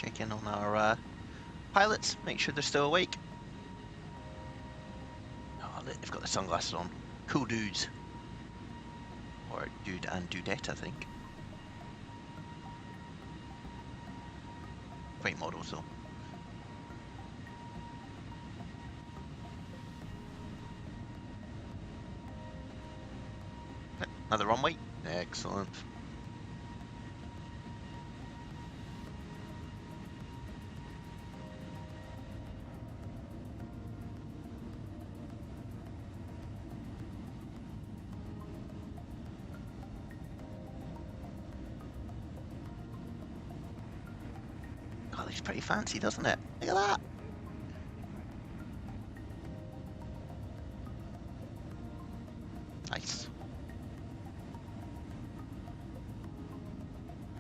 Check in on our pilots, make sure they're still awake. Oh, they've got the sunglasses on. Cool dudes. Or dude and dudette, I think. Great models though. Another runway. Excellent. God, looks pretty fancy, doesn't it? Look at that. Nice.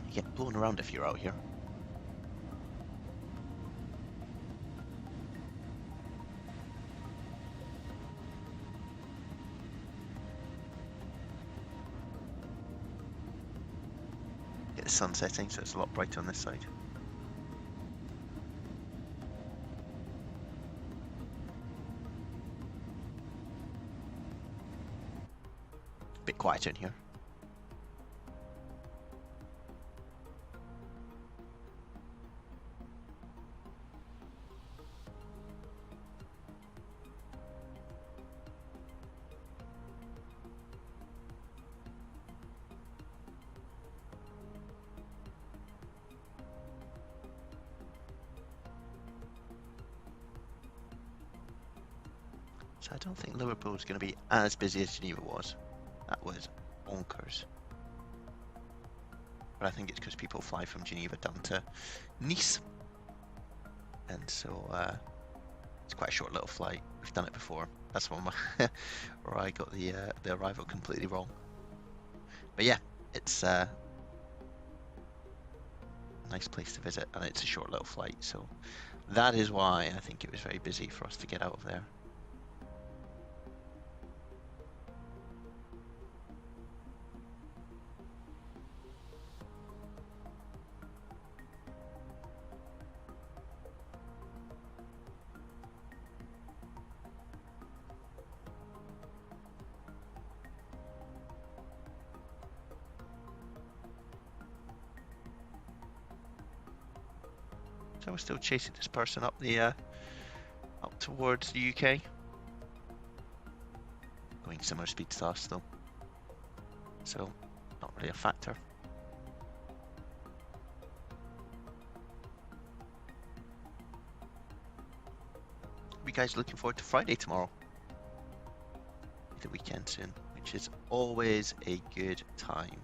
You get blown around if you're out here. Get the sun setting, so it's a lot brighter on this side. Bit quieter in here. So I don't think Liverpool is going to be as busy as Geneva was. That was bonkers. But I think it's because people fly from Geneva down to Nice. And so it's quite a short little flight. We've done it before. That's one where I got the arrival completely wrong. But yeah, it's a nice place to visit, and it's a short little flight. So that is why I think it was very busy for us to get out of there. So we're still chasing this person up the up towards the UK. Going similar speed to us though, so not really a factor. Are you guys looking forward to Friday tomorrow? The weekend soon, which is always a good time.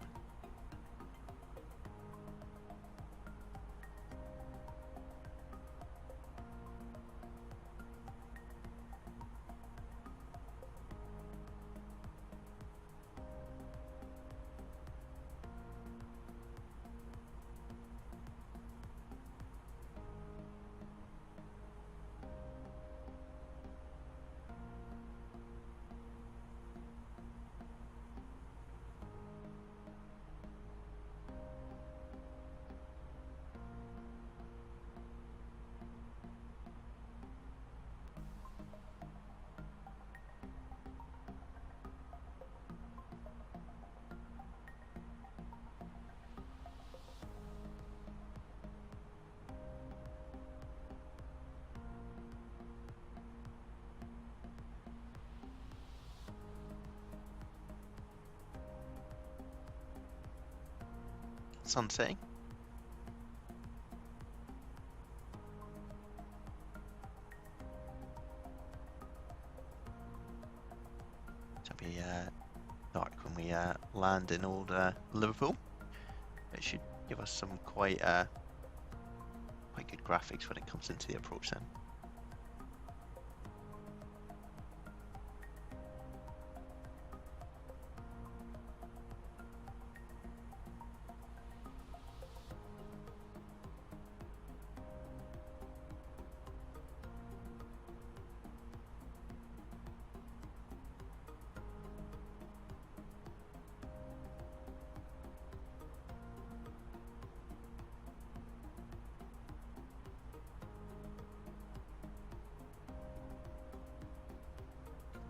Sun setting. It'll be dark when we land in old Liverpool. It should give us some quite good graphics when it comes into the approach then.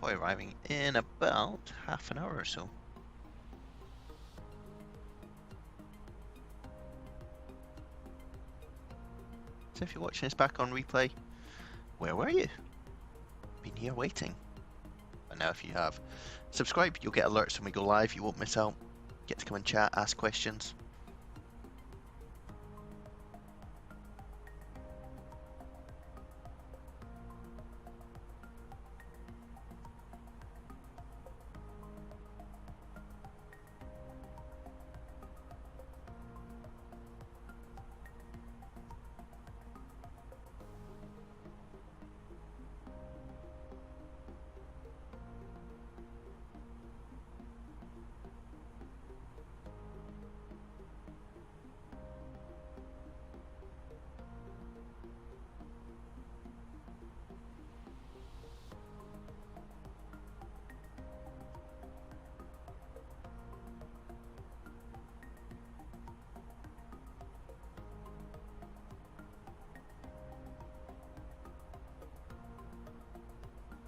convoy arriving in about half an hour or so. So if you're watching this back on replay, where were you? Been here waiting. But now if you have subscribed, you'll get alerts when we go live. You won't miss out. Get to come and chat, ask questions.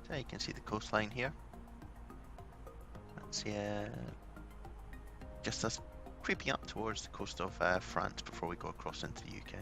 So you can see the coastline here. That's just us creeping up towards the coast of France before we go across into the UK.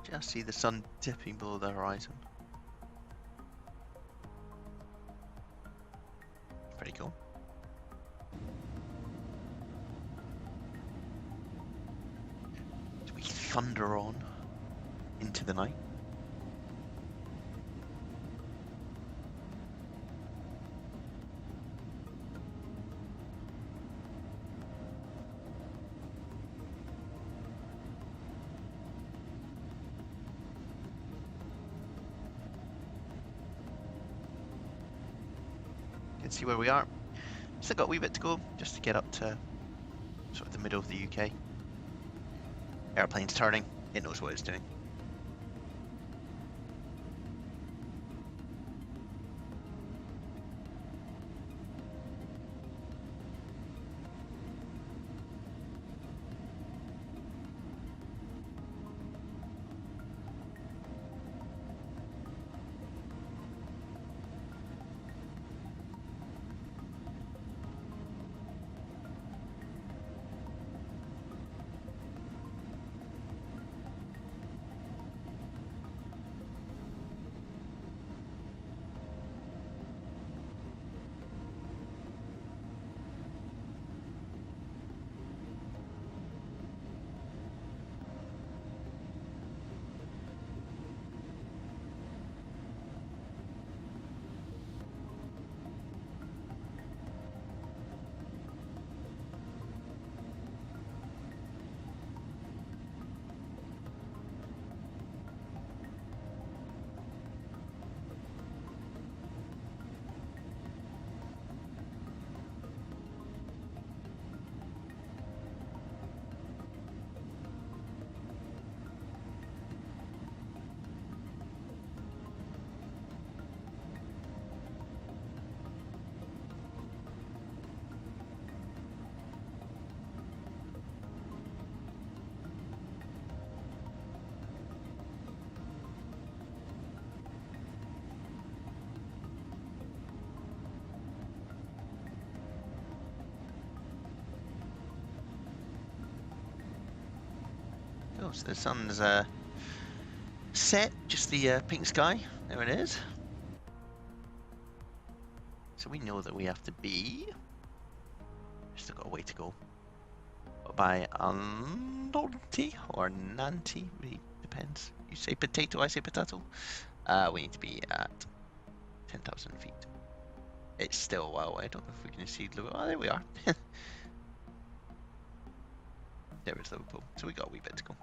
Just see the sun dipping below the horizon. Pretty cool. So we thunder on into the night. See where we are. Still got a wee bit to go just to get up to sort of the middle of the UK. Airplane's turning, it knows what it's doing. go. So the sun's set, just the pink sky. There it is. So we know that we have to be. Still got a way to go. But by 90 or 90, really depends. You say potato, I say potato. We need to be at 10,000 feet. It's still a while away. I don't know if we can see Liverpool. Oh, there we are. There is Liverpool. So we got a wee bit to go.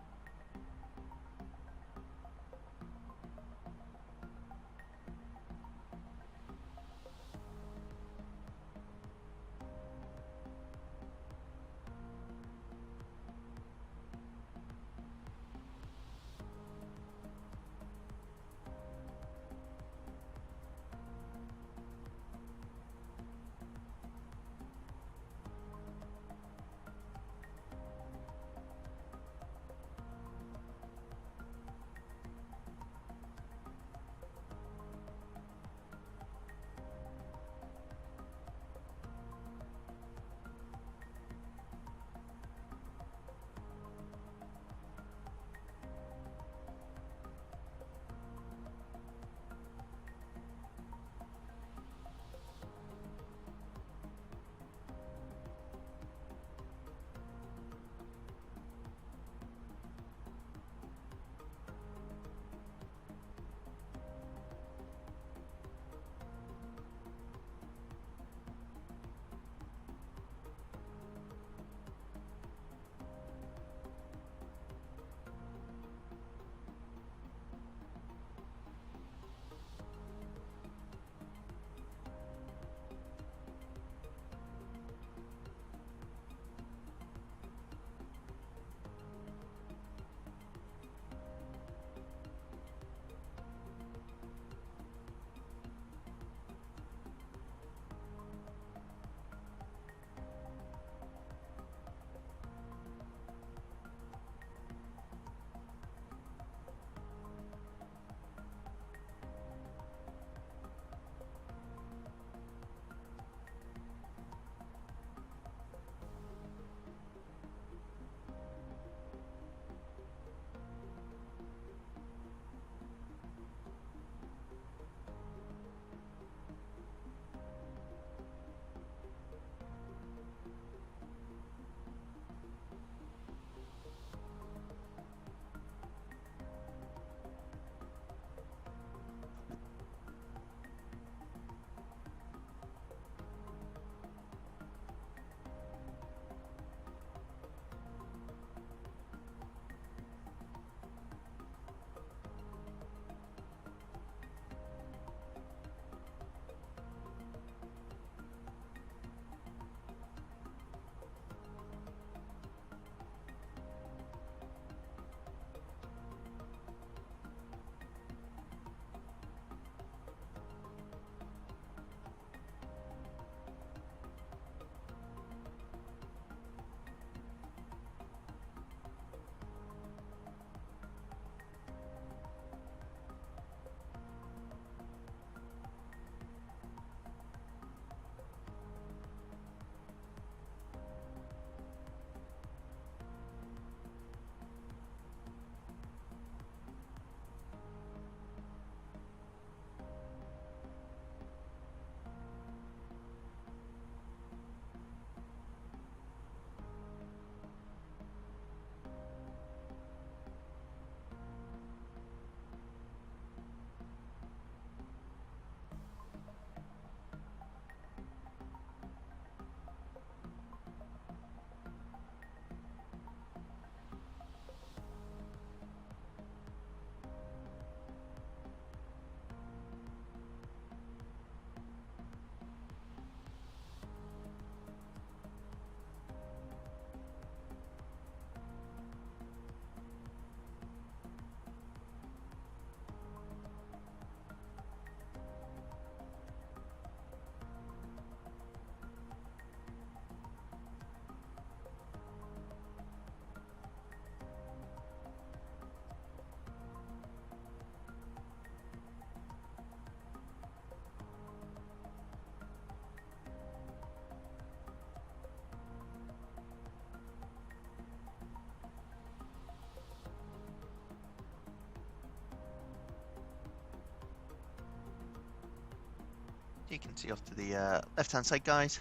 you can see off to the left-hand side, guys.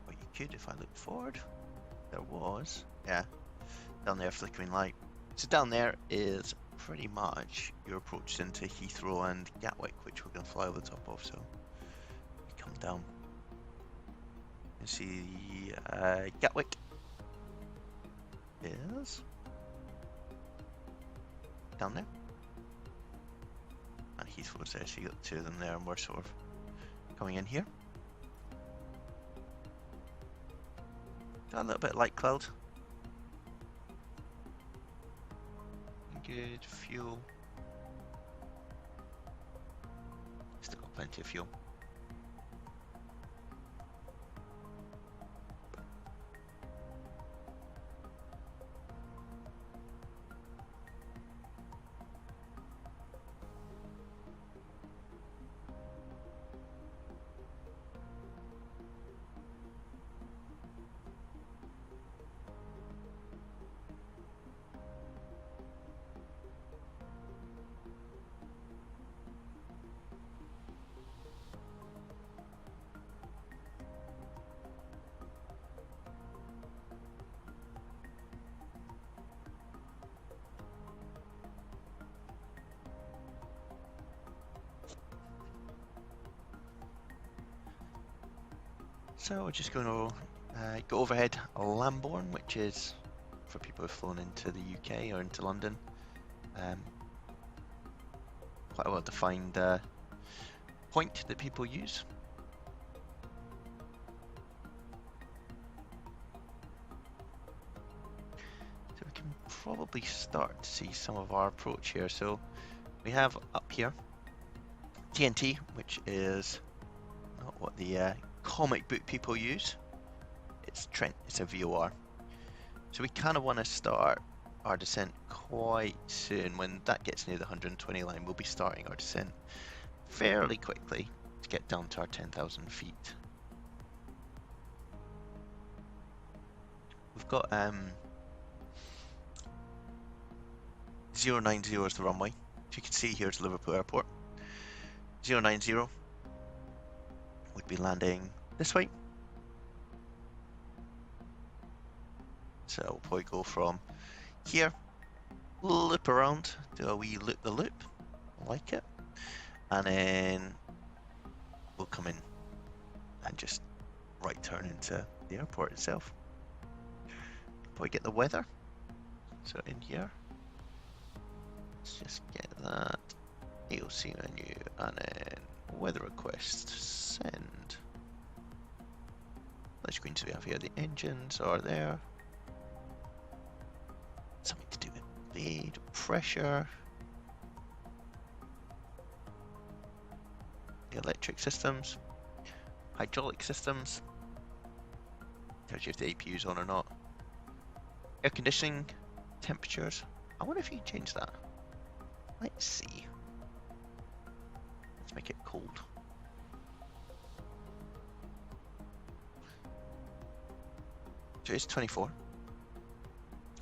Or you could if I look forward. There was, yeah, down there, flickering light. So down there is pretty much your approach into Heathrow and Gatwick, which we're going to fly over the top of. So we come down. You see Gatwick is down there. And Heathrow's there, so you got two of them there, and we're sort of coming in here. Got a little bit of light cloud. Good fuel. Still got plenty of fuel. So we're just going to go overhead Lambourne, which is for people who've flown into the UK or into London. Quite a well-defined point that people use. So we can probably start to see some of our approach here. So we have up here TNT, which is not what the comic book people use. It's Trent, it's a VOR. So we kind of want to start our descent quite soon. When that gets near the 120 line, we'll be starting our descent fairly quickly to get down to our 10,000 feet. We've got 090 is the runway. As you can see, here's Liverpool Airport. 090 would be landing this way. So we'll probably go from here, loop around, do a wee loop the loop, I like it, and then we'll come in and just right turn into the airport itself. Probably get the weather, so in here, let's just get that AOC menu, and then weather request, send. Let's screen so we have here the engines are there. Something to do with blade pressure. The electric systems, hydraulic systems. Tells you if the APU is on or not. Air conditioning, temperatures. I wonder if you can change that. Let's see. Let's make it cold. So it's 24.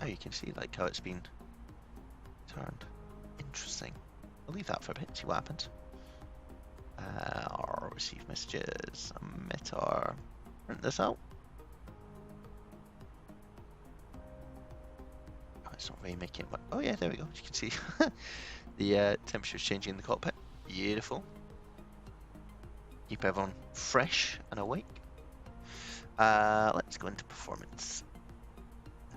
Oh, you can see like how it's been turned. Interesting. I'll leave that for a bit, see what happens. Or receive messages, emitter. Print this out. Oh, it's not really making it. Oh yeah, there we go. As you can see, the temperature's changing in the cockpit. Beautiful. Keep everyone fresh and awake. Let's go into performance.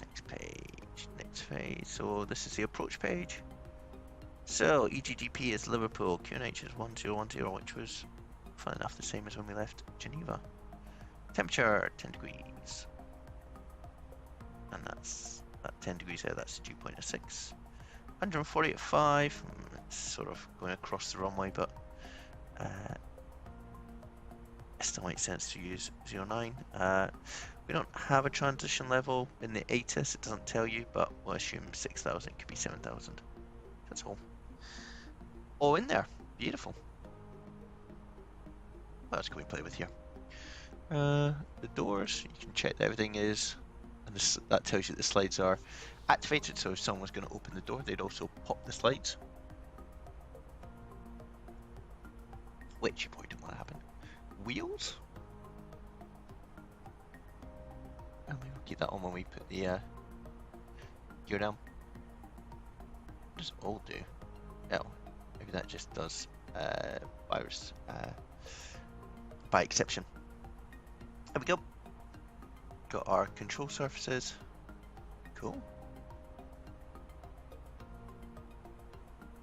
Next page, next phase. So this is the approach page. So EGGP is Liverpool, QNH is 1010, which was fun enough the same as when we left Geneva. Temperature 10 degrees, and that's at 10 degrees there. That's dew point of 6. 140 at 5. It's sort of going across the runway, but it still makes sense to use 09. We don't have a transition level in the ATIS, it doesn't tell you, but we'll assume 6,000, it could be 7,000. That's all in there. Beautiful. What else can we play with here? The doors, you can check that everything is, and this, that tells you the slides are activated, so if someone was going to open the door, they'd also pop the slides. Which you probably don't want to happen. wheels. And we'll keep that on when we put the gear down. What does all do? Oh, maybe that just does virus by exception. There we go. Got our control surfaces. Cool.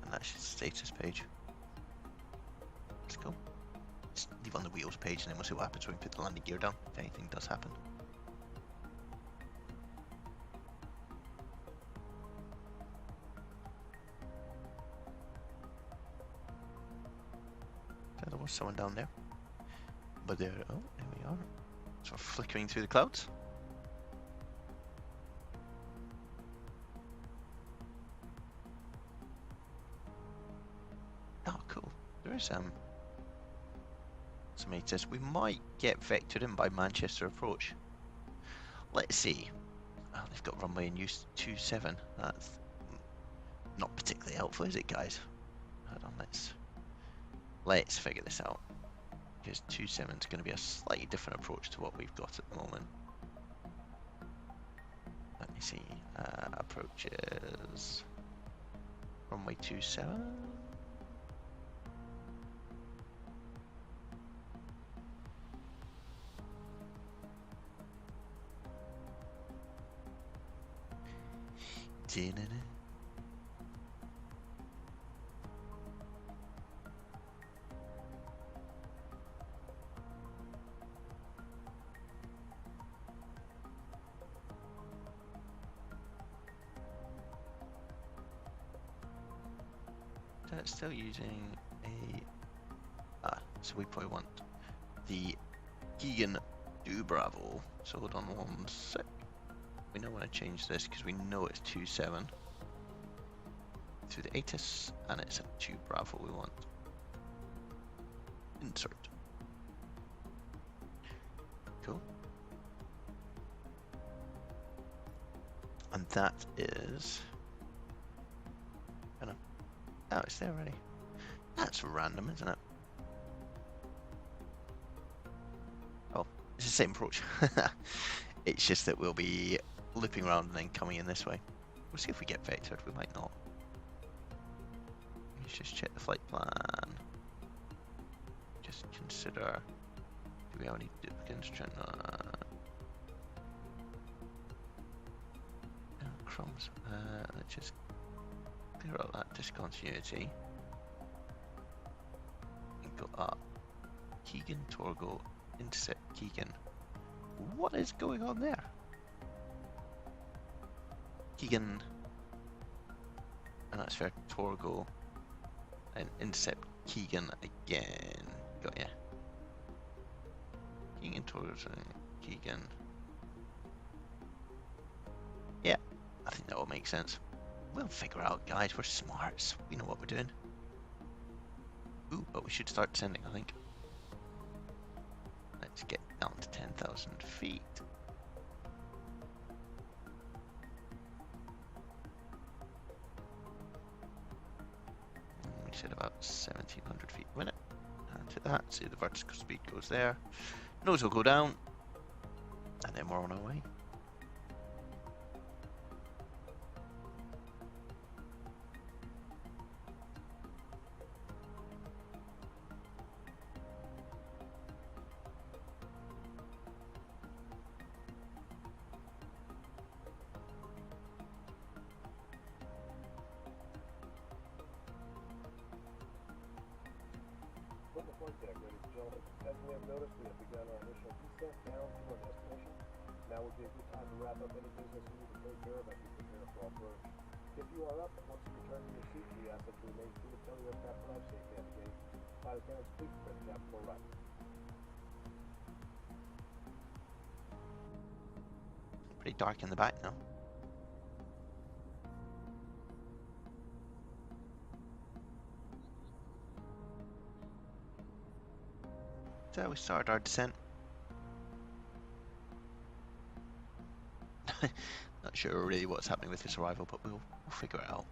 And that's just the status page. Let's go. Just leave on the wheels page and then we'll see what happens when we put the landing gear down, if anything does happen. There was someone down there. But there, oh, there we are. Sort of flickering through the clouds. Oh, cool. There is some ATIS. We might get vectored in by Manchester approach. Let's see. Oh, they've got runway in use 27. That's not particularly helpful, is it, guys? Hold on, let's figure this out. Because 27 is going to be a slightly different approach to what we've got at the moment. Let me see. Approaches. Runway 27. Still using a so we probably want the Keegan do Bravo. So hold on one sec. We now want to change this because we know it's 27 to the ATIS and it's a 2 Bravo we want. Insert. Cool. And that is oh, it's there already. That's random, isn't it? Oh, it's the same approach. It's just that we'll be looping around and then coming in this way. We'll see if we get vectored. We might not. Let's just check the flight plan. Just consider. Do we have any duplicates? Crumbs. Let's just clear out that discontinuity. And go up. Keegan, Torgo, intercept Keegan. What is going on there? Keegan. And that's fair. Torgo. And intercept Keegan again. Got ya. Keegan, Torgo, Keegan. Yeah, I think that will make sense. We'll figure out, guys. We're smarts. We know what we're doing. Ooh, but we should start descending, I think. Let's get down to 10,000 feet. We said about 1,700 feet a minute. And to that, see the vertical speed goes there. Nose will go down. And then we're on our way. As we have noticed, we have begun our initial descent down to our destination. Now would be a good time to wrap up any business you need to take care of as we prepare for approach. If you are up, once you return to your seat, we ask that you remain seated until the aircraft arrives safely at the gate. Flight attendants, please prepare the cabin for arrival. Pretty dark in the back now. So we started our descent. Not sure really what's happening with this arrival, but we'll figure it out.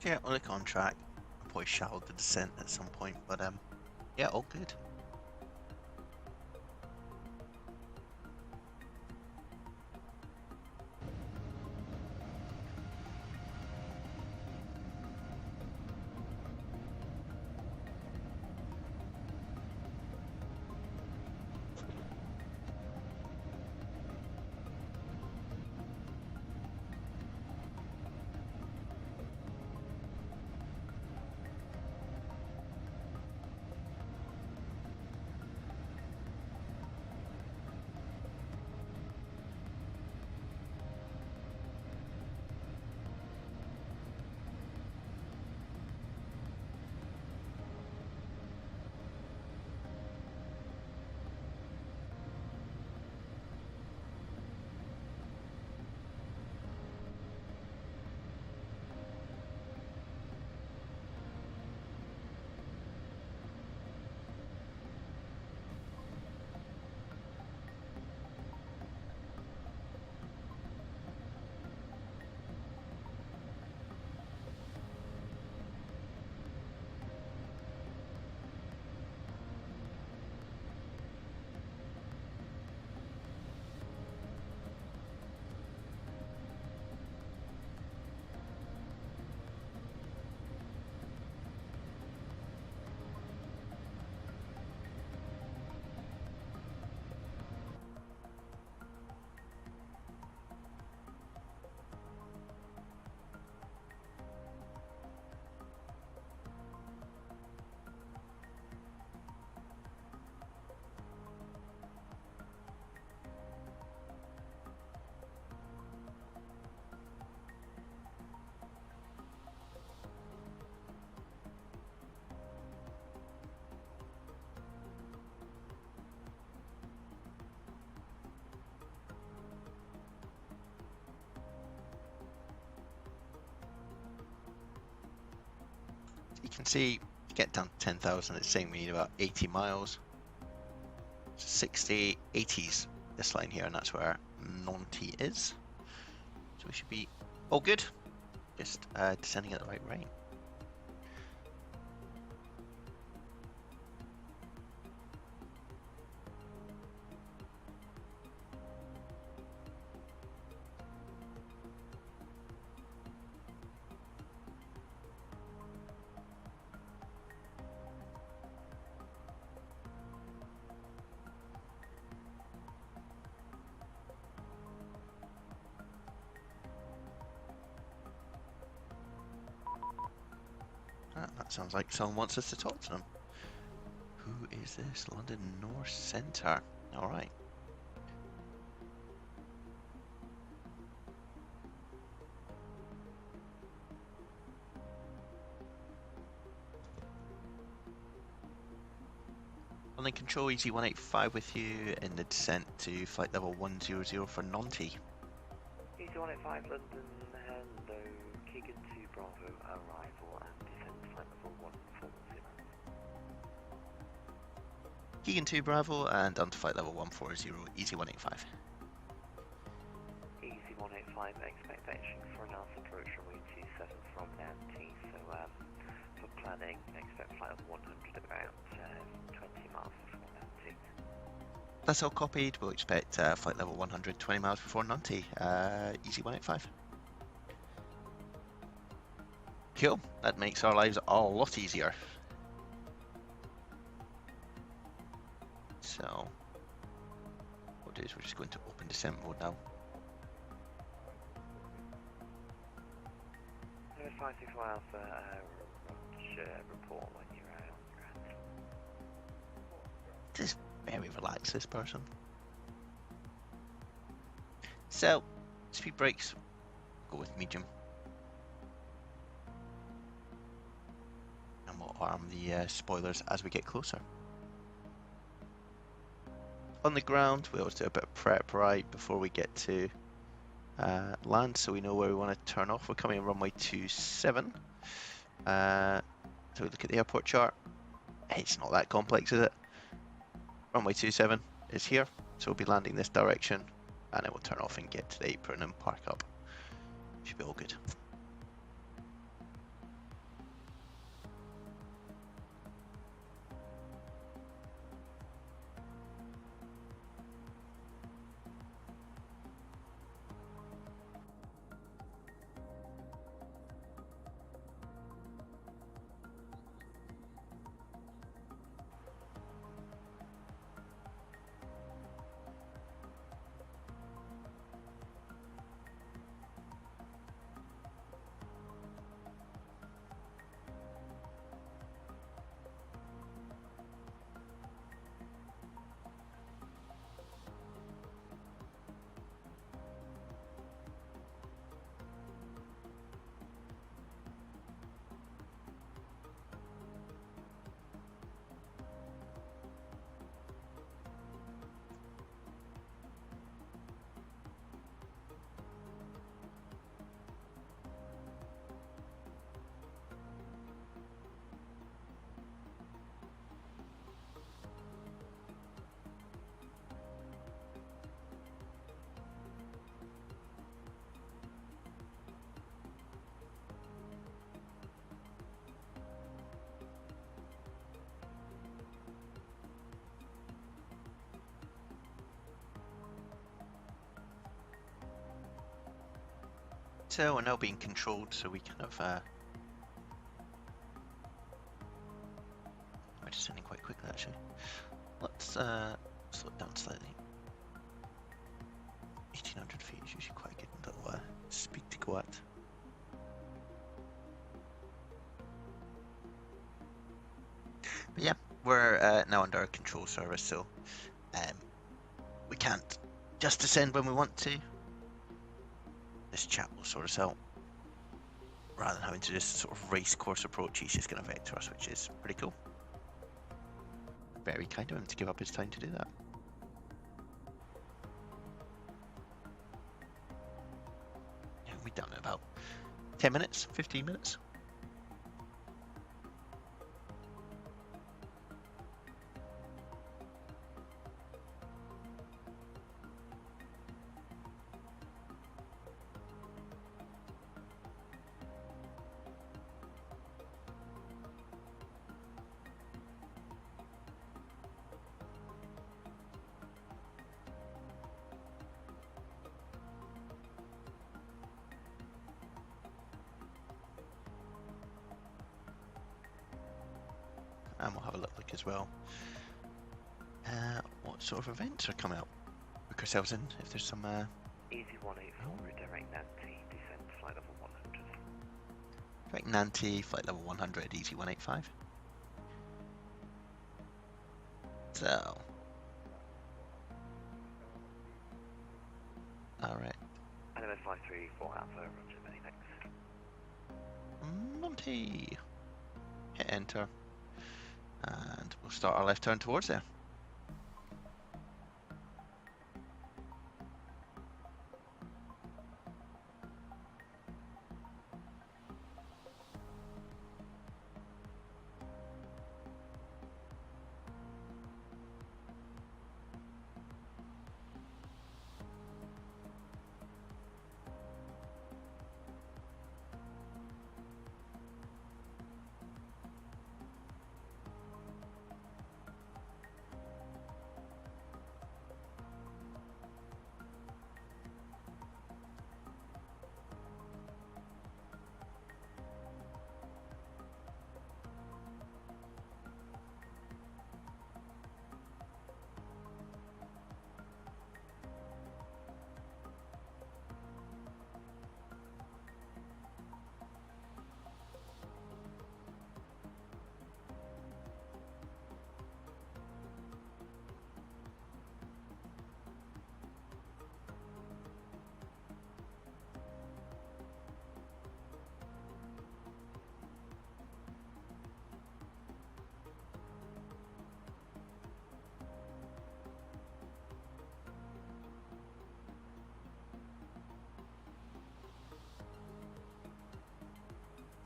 Yeah, on the contract. I'll probably shadow the descent at some point, but yeah, all good. You can see, you get down to 10,000, it's saying we need about 80 miles. 60, 80s, this line here, and that's where Nantes is. So we should be all good, just descending at the right rate. That sounds like someone wants us to talk to them. Who is this? London North Centre. Alright. London Control, Easy 185 with you in the descent to flight level 100 for Nantes. Easy 185 London, hello, Keegan 2 Bravo, arrival and descent flight level 140. Keegan 2 Bravo and on to flight level 140, Easy 185. Easy 185, expect action for announced approach runway 27 from Nantes, so for planning, expect flight level 100 about 20 miles before Nantes. That's all copied. We'll expect flight level 100, 20 miles before Nantes, Easy 185. Cool, that makes our lives a lot easier. So, what we'll do is we're just going to open descent mode now. 564 Alpha, report when you're on your end. Just very relaxed, this person. So, speed brakes, go with medium. And we'll arm the spoilers as we get closer. On the ground, we always do a bit of prep right before we get to land, so we know where we want to turn off. We're coming in runway 27. So we look at the airport chart. It's not that complex, is it? Runway 27 is here, so we'll be landing this direction, and then we'll turn off and get to the apron and park up. Should be all good. So we're now being controlled, so we kind of we're descending quite quickly actually. Let's slow it down slightly. 1800 feet is usually quite a good little speed to go at. But yeah, we're now under our control service, so we can't just descend when we want to. This chap will sort us out. Rather than having to just sort of race course approach, he's just going to vector us, which is pretty cool. Very kind of him to give up his time to do that. Yeah, we'll be done in about 10 minutes, 15 minutes. And we'll have a look as well. What sort of events are coming up? Book ourselves in if there's some. Easy 184, redirect Nancy, descend flight level 100. Direct Nancy, flight level 100, easy 185. So. Alright. Element 534 Alpha, roger, many thanks. Monty! Hit enter. And we'll start our left turn towards there.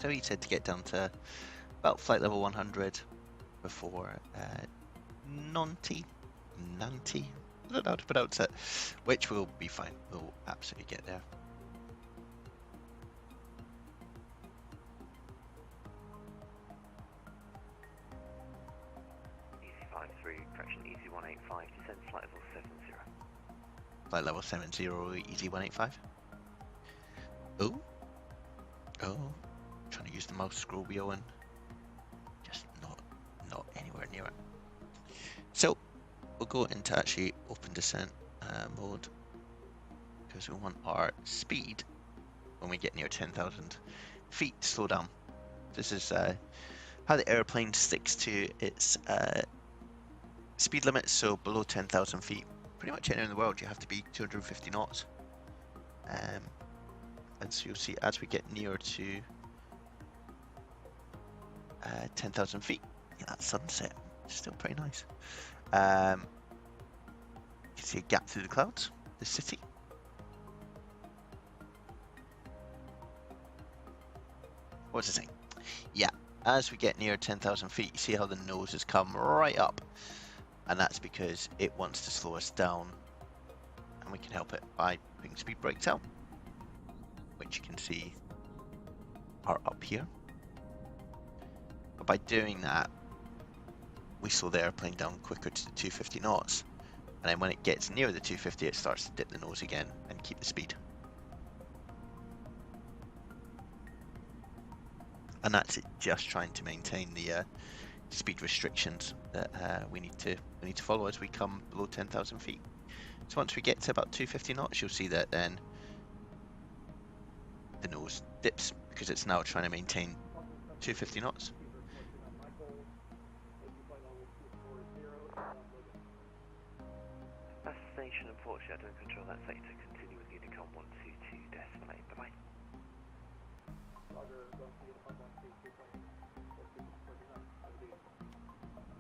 So he said to get down to about flight level 100 before Nanti, I don't know how to pronounce it, which will be fine. We'll absolutely get there. Easy 53, correction, easy 185, descend flight level 70. Flight level 70, easy 185. Oh. Trying to use the mouse scroll wheel and just not anywhere near it. So we'll go into actually open descent mode because we want our speed when we get near 10,000 feet to slow down. This is how the airplane sticks to its speed limit. So below 10,000 feet, pretty much anywhere in the world, you have to be 250 knots. And so you'll see as we get nearer to 10,000 feet, that sunset is still pretty nice. You can see a gap through the clouds, the city. What was I saying? Yeah, as we get near 10,000 feet, you see how the nose has come right up, and that's because it wants to slow us down, and we can help it by putting speed brakes out, which you can see are up here. But by doing that, we slow the airplane down quicker to the 250 knots, and then when it gets near the 250, it starts to dip the nose again and keep the speed. and that's it, just trying to maintain the speed restrictions that we need to follow as we come below 10,000 feet. So once we get to about 250 knots, you'll see that then the nose dips because it's now trying to maintain 250 knots. Destination, unfortunately, I don't control that sector. Continue with Unicom 122 decimal 8. Bye-bye.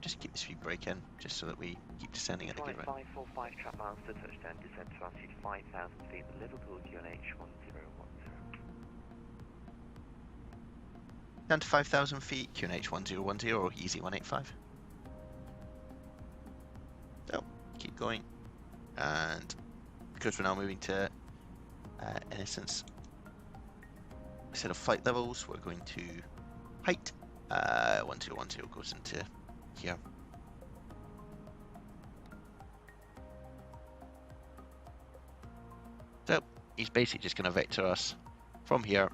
Just keep the speed brake in, just so that we keep descending at the good rate. 545 trap miles to touchdown, descent to altitude 5,000 feet, Liverpool QNH 1010. Down to 5,000 feet, QNH 1010 or easy 185. So, keep going. And because we're now moving to, in essence, instead of flight levels, we're going to height. 1010 goes into here. So he's basically just going to vector us from here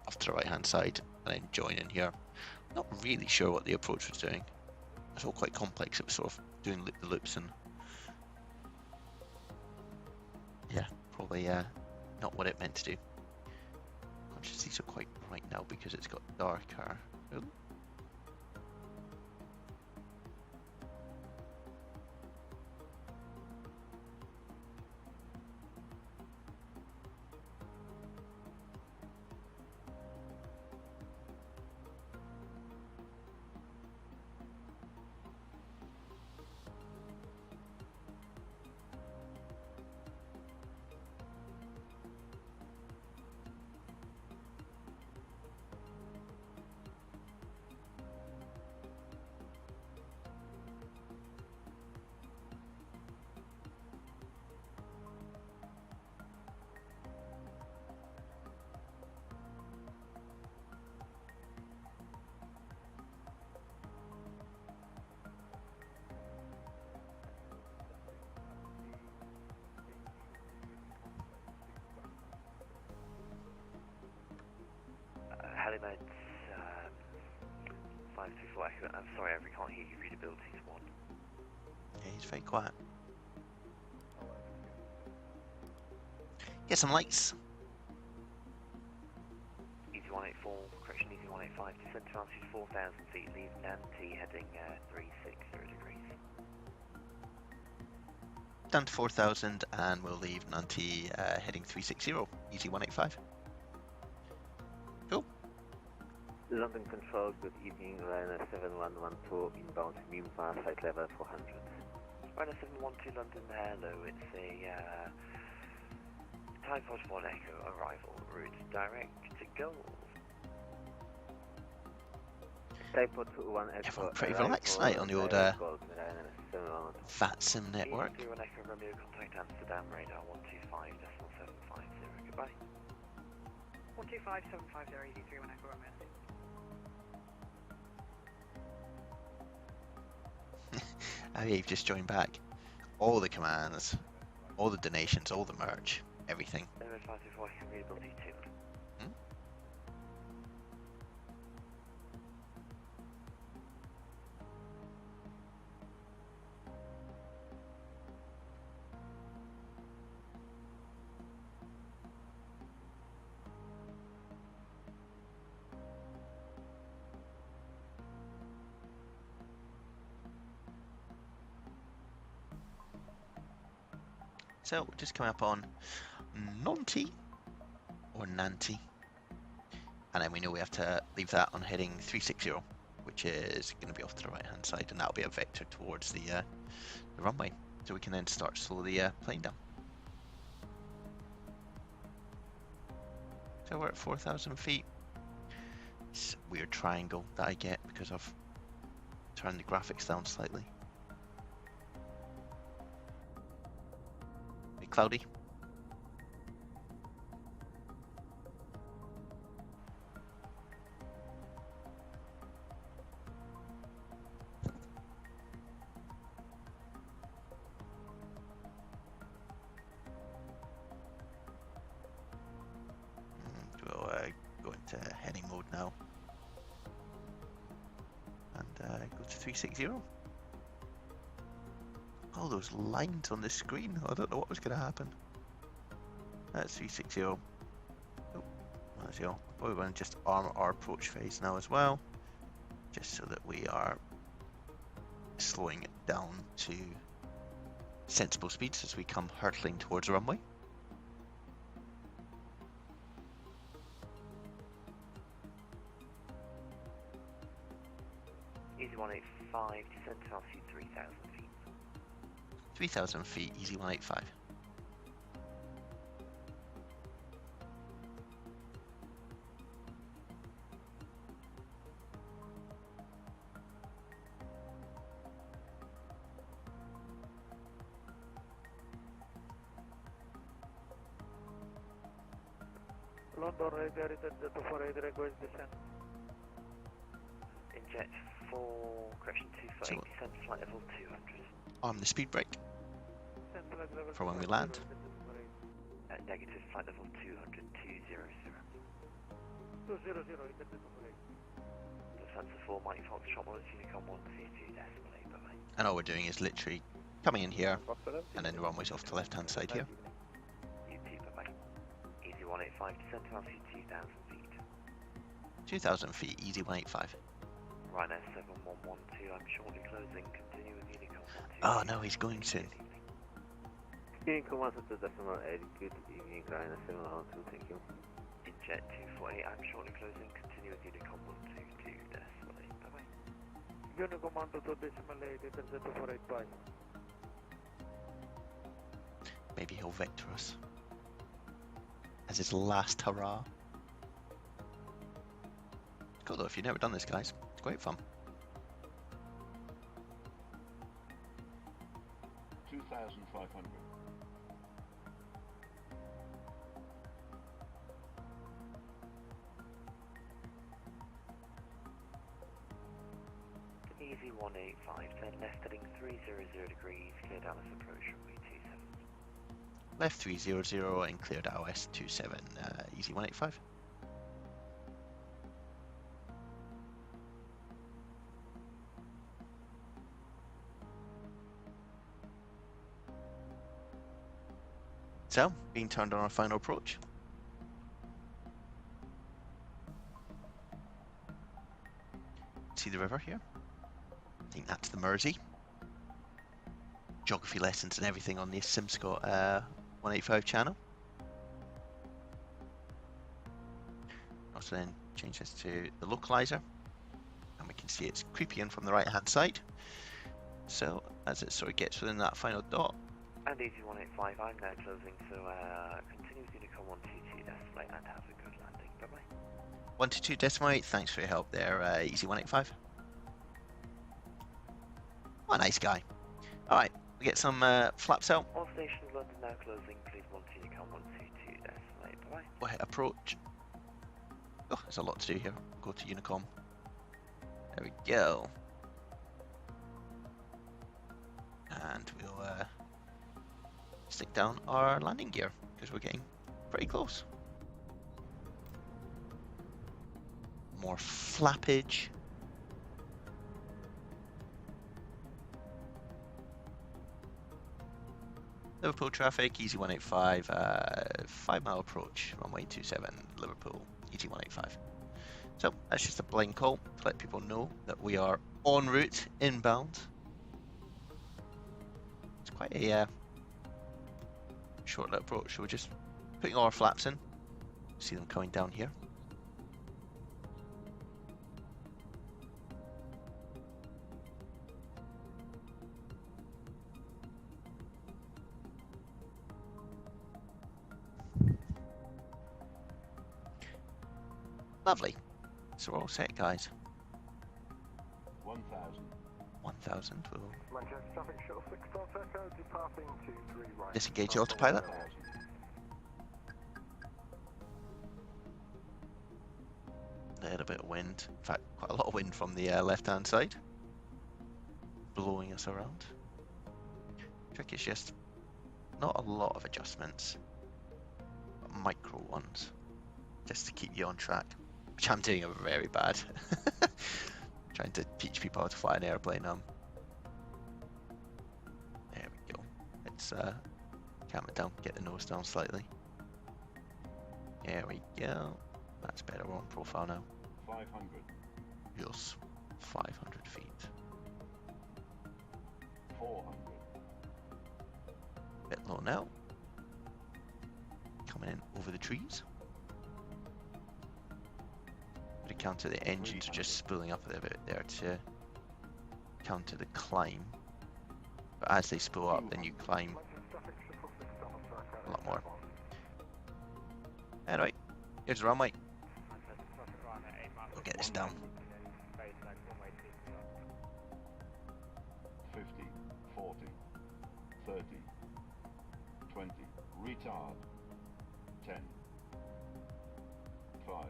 off to the right hand side and then join in here. Not really sure what the approach was doing. It's all quite complex. It was sort of doing the loops and yeah, probably not what it meant to do. Conscious these are quite bright now because it's got darker. Ooh. Halimed 524 Echo. I'm sorry, I can't hear you. Readability is 1. Yeah, he's very quiet. Get some lights. Easy 184, correction, easy 185, descent to altitude 4,000 feet, leave Nanty heading 360 degrees. Down to 4,000 and we'll leave Nanty heading 360, easy 185. Cool. London Control, good evening, Ryanair 7112 inbound Mimba, flight level 400. Ryanair 712 London, hello, it's a Typod 1 Echo arrival route direct to Gold. Typod 1 Echo. Everyone pretty relaxed tonight on the old Vatsim network. 1 Echo Romeo, contact Amsterdam, radar 125.750, goodbye. 125.750, easy 31 Echo Romeo. You've just joined back. All the commands, all the donations, all the merch, everything. Readability 2. So we're just coming up on Nanty, or Nanty, and then we know we have to leave that on heading 360, which is going to be off to the right hand side, and that'll be a vector towards the runway, so we can then start slowly playing down. So we're at 4,000 feet. It's a weird triangle that I get because I've turned the graphics down slightly. Bit cloudy. We'll go into heading mode now. go to 360. All those lines on the screen, I don't know what was going to happen. That's 360. Oh, that's the we want to just arm our approach phase now as well, just so that we are slowing it down to sensible speeds as we come hurtling towards the runway. Easy 185, descent to altitude 3,000 feet. 3,000 feet, easy 185. London radar is at 248, request descent. Inject 4, correction 248, descent flight level 200. Arm the speed brake for when we land. Negative flight level 200, 200. 200, is at 248. Descent to 4, Mike Foxtrot, Unicorn 122, decimal 8, bye-bye. And all we're doing is literally coming in here, and then the runway's off to the left-hand side here. UT, bye-bye. Easy 185, descent to altitude 2,000 feet. 2,000 feet, easy 185. Ryanair 7112, I'm shortly closing, continue with Unicorn 122. Oh no, he's going soon. Unicorn 122, decimal 8, good evening, Ryanair 7112, thank you. Injet 248, I'm shortly closing, continue with Unicorn 122, decimal 8, bye-bye. Unicorn 122, decimal 8, is at 248, bye. Maybe he'll vector us as his last hurrah. Cool though, if you've never done this, guys. It's great fun. 2,500. Easy 185, then left heading 300 degrees, clear Dallas approach runway 27. Left 300 and cleared OS 27, easy 185. So, being turned on our final approach. See the river here? I think that's the Mersey. Geography lessons and everything on the SimScott 185 channel. Also then change this to the localizer, and we can see it's creepy in from the right hand side. So as it sort of gets within that final dot. And easy 185, I'm now closing, so continue with Unicorn 122 decimal 8 and have a good landing. Bye bye. 122 decimal 8, thanks for your help there, easy 185. What a nice guy. Alright, we get some flaps out. All stations London now closing, please want Unicorn 122 decimal 8, bye bye. We'll hit approach. Oh, there's a lot to do here. Go to Unicom. There we go. And we'll stick down our landing gear because we're getting pretty close. More flappage. Liverpool traffic, easy 185, 5 mile approach, runway 27, Liverpool, easy 185. So that's just a blind call to let people know that we are en route inbound. It's quite a short little approach, so we're just putting all our flaps in. See them coming down here. Lovely. So we're all set, guys. 1,000. 1,000. We'll Manchester traffic shuttle 6 Delta Echo departing 23 right. disengage autopilot. A little bit of wind. In fact, quite a lot of wind from the left-hand side, blowing us around. Trick is just not a lot of adjustments, but micro ones, just to keep you on track. Which I'm doing a very bad Trying to teach people how to fly an airplane. There we go. Let's calm it down, get the nose down slightly. There we go. That's better. We're on profile now. 500. Yes. 500 feet. 400. Bit low now. Coming in over the trees. To counter the engines just spooling up a little bit there to counter the climb. But as they spool up, then you climb a lot more. Anyway, here's the runway. We'll get this down. 50, 40, 30, 20, retard, 10, 5.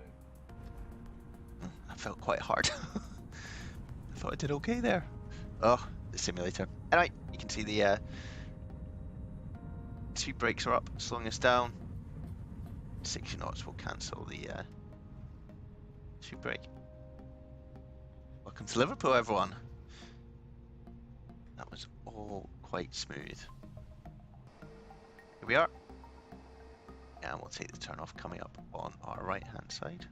That felt quite hard. I thought I did okay there. Oh, the simulator. Anyway, you can see the speed brakes are up, slowing us down. 60 knots will cancel the speed brake. Welcome to Liverpool, everyone. That was all quite smooth. Here we are. And we'll take the turn off coming up on our right hand side.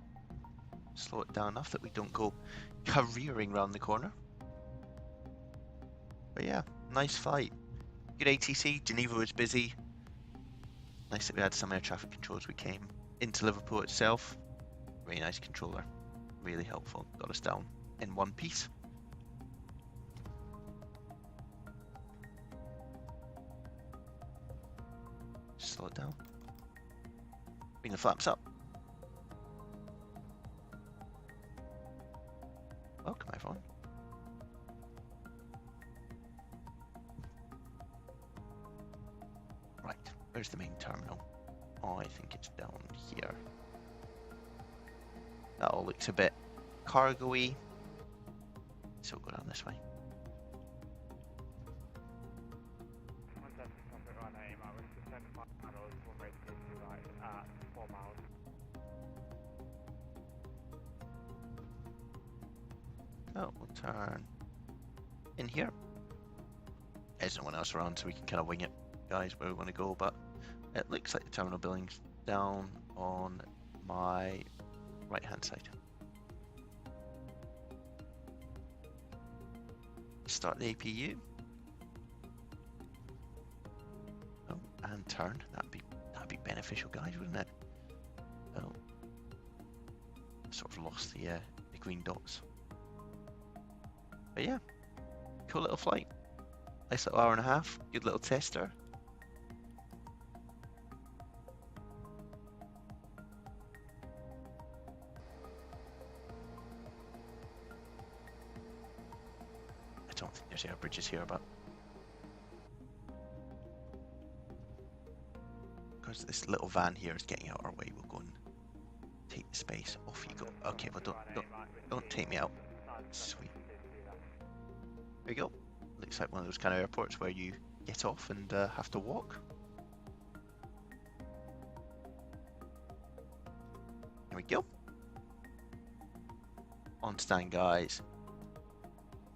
Slow it down enough that we don't go careering round the corner. But yeah, nice flight. Good ATC. Geneva was busy. Nice that we had some air traffic control as we came into Liverpool itself. Really nice controller. Really helpful. Got us down in one piece. Slow it down. Bring the flaps up. Welcome, everyone. Right, where's the main terminal? Oh, I think it's down here. That all looks a bit cargo-y. So we'll go down this way. Oh, we'll turn in here. There's no one else around, so we can kind of wing it, guys, where we want to go. But it looks like the terminal building's down on my right-hand side. Start the APU. Oh, and turn. That'd be beneficial, guys, wouldn't it? Oh, sort of lost the green dots. But yeah, cool little flight. Nice little hour and a half. Good little tester. I don't think there's air bridges here, but because this little van here is getting out our way, we'll go and take the space. Off you go. Okay, well don't take me out. Sweet. There we go. Looks like one of those kind of airports where you get off and have to walk. There we go. On stand, guys.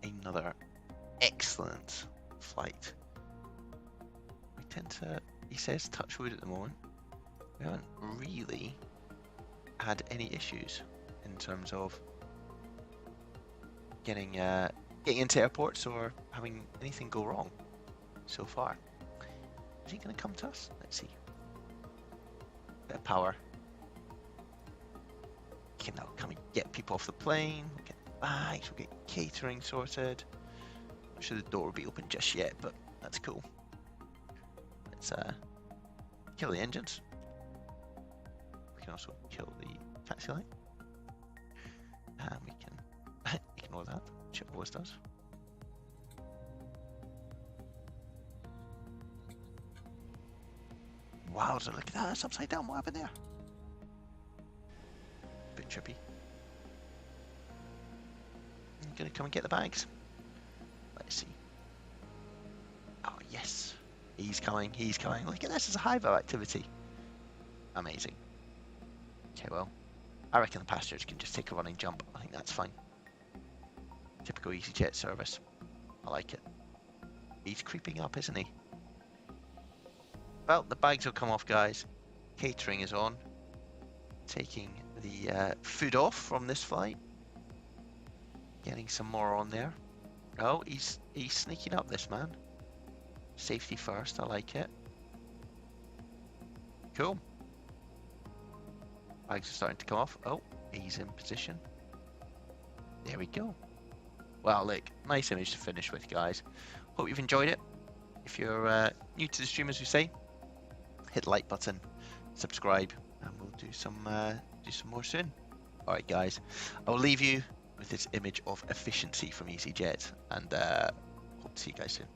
Another excellent flight. We tend to, he says, touch wood at the moment. We haven't really had any issues in terms of getting into airports or having anything go wrong so far. Is he going to come to us? Let's see. Bit of power. Can now come and get people off the plane. We'll get bags. We'll get catering sorted. Not sure the door will be open just yet, but that's cool. Let's kill the engines. We can also kill the taxi light. And we can ignore that, which it always does. Wow, so look at that, that's upside down. What happened there? Bit trippy. I'm gonna come and get the bags. Let's see. Oh, yes. He's coming, he's coming. Look at this, it's a hive of activity. Amazing. Okay, well, I reckon the passengers can just take a running jump. I think that's fine. Typical EasyJet service. I like it. He's creeping up, isn't he? Well, the bags will come off, guys. Catering is on. Taking the food off from this flight. Getting some more on there. Oh, he's sneaking up, this man. Safety first, I like it. Cool. Bags are starting to come off. Oh, he's in position. There we go. Well, look, nice image to finish with, guys. Hope you've enjoyed it. If you're new to the stream, as we say, hit the like button, subscribe, and we'll do some more soon. All right, guys, I will leave you with this image of efficiency from EasyJet, and hope to see you guys soon.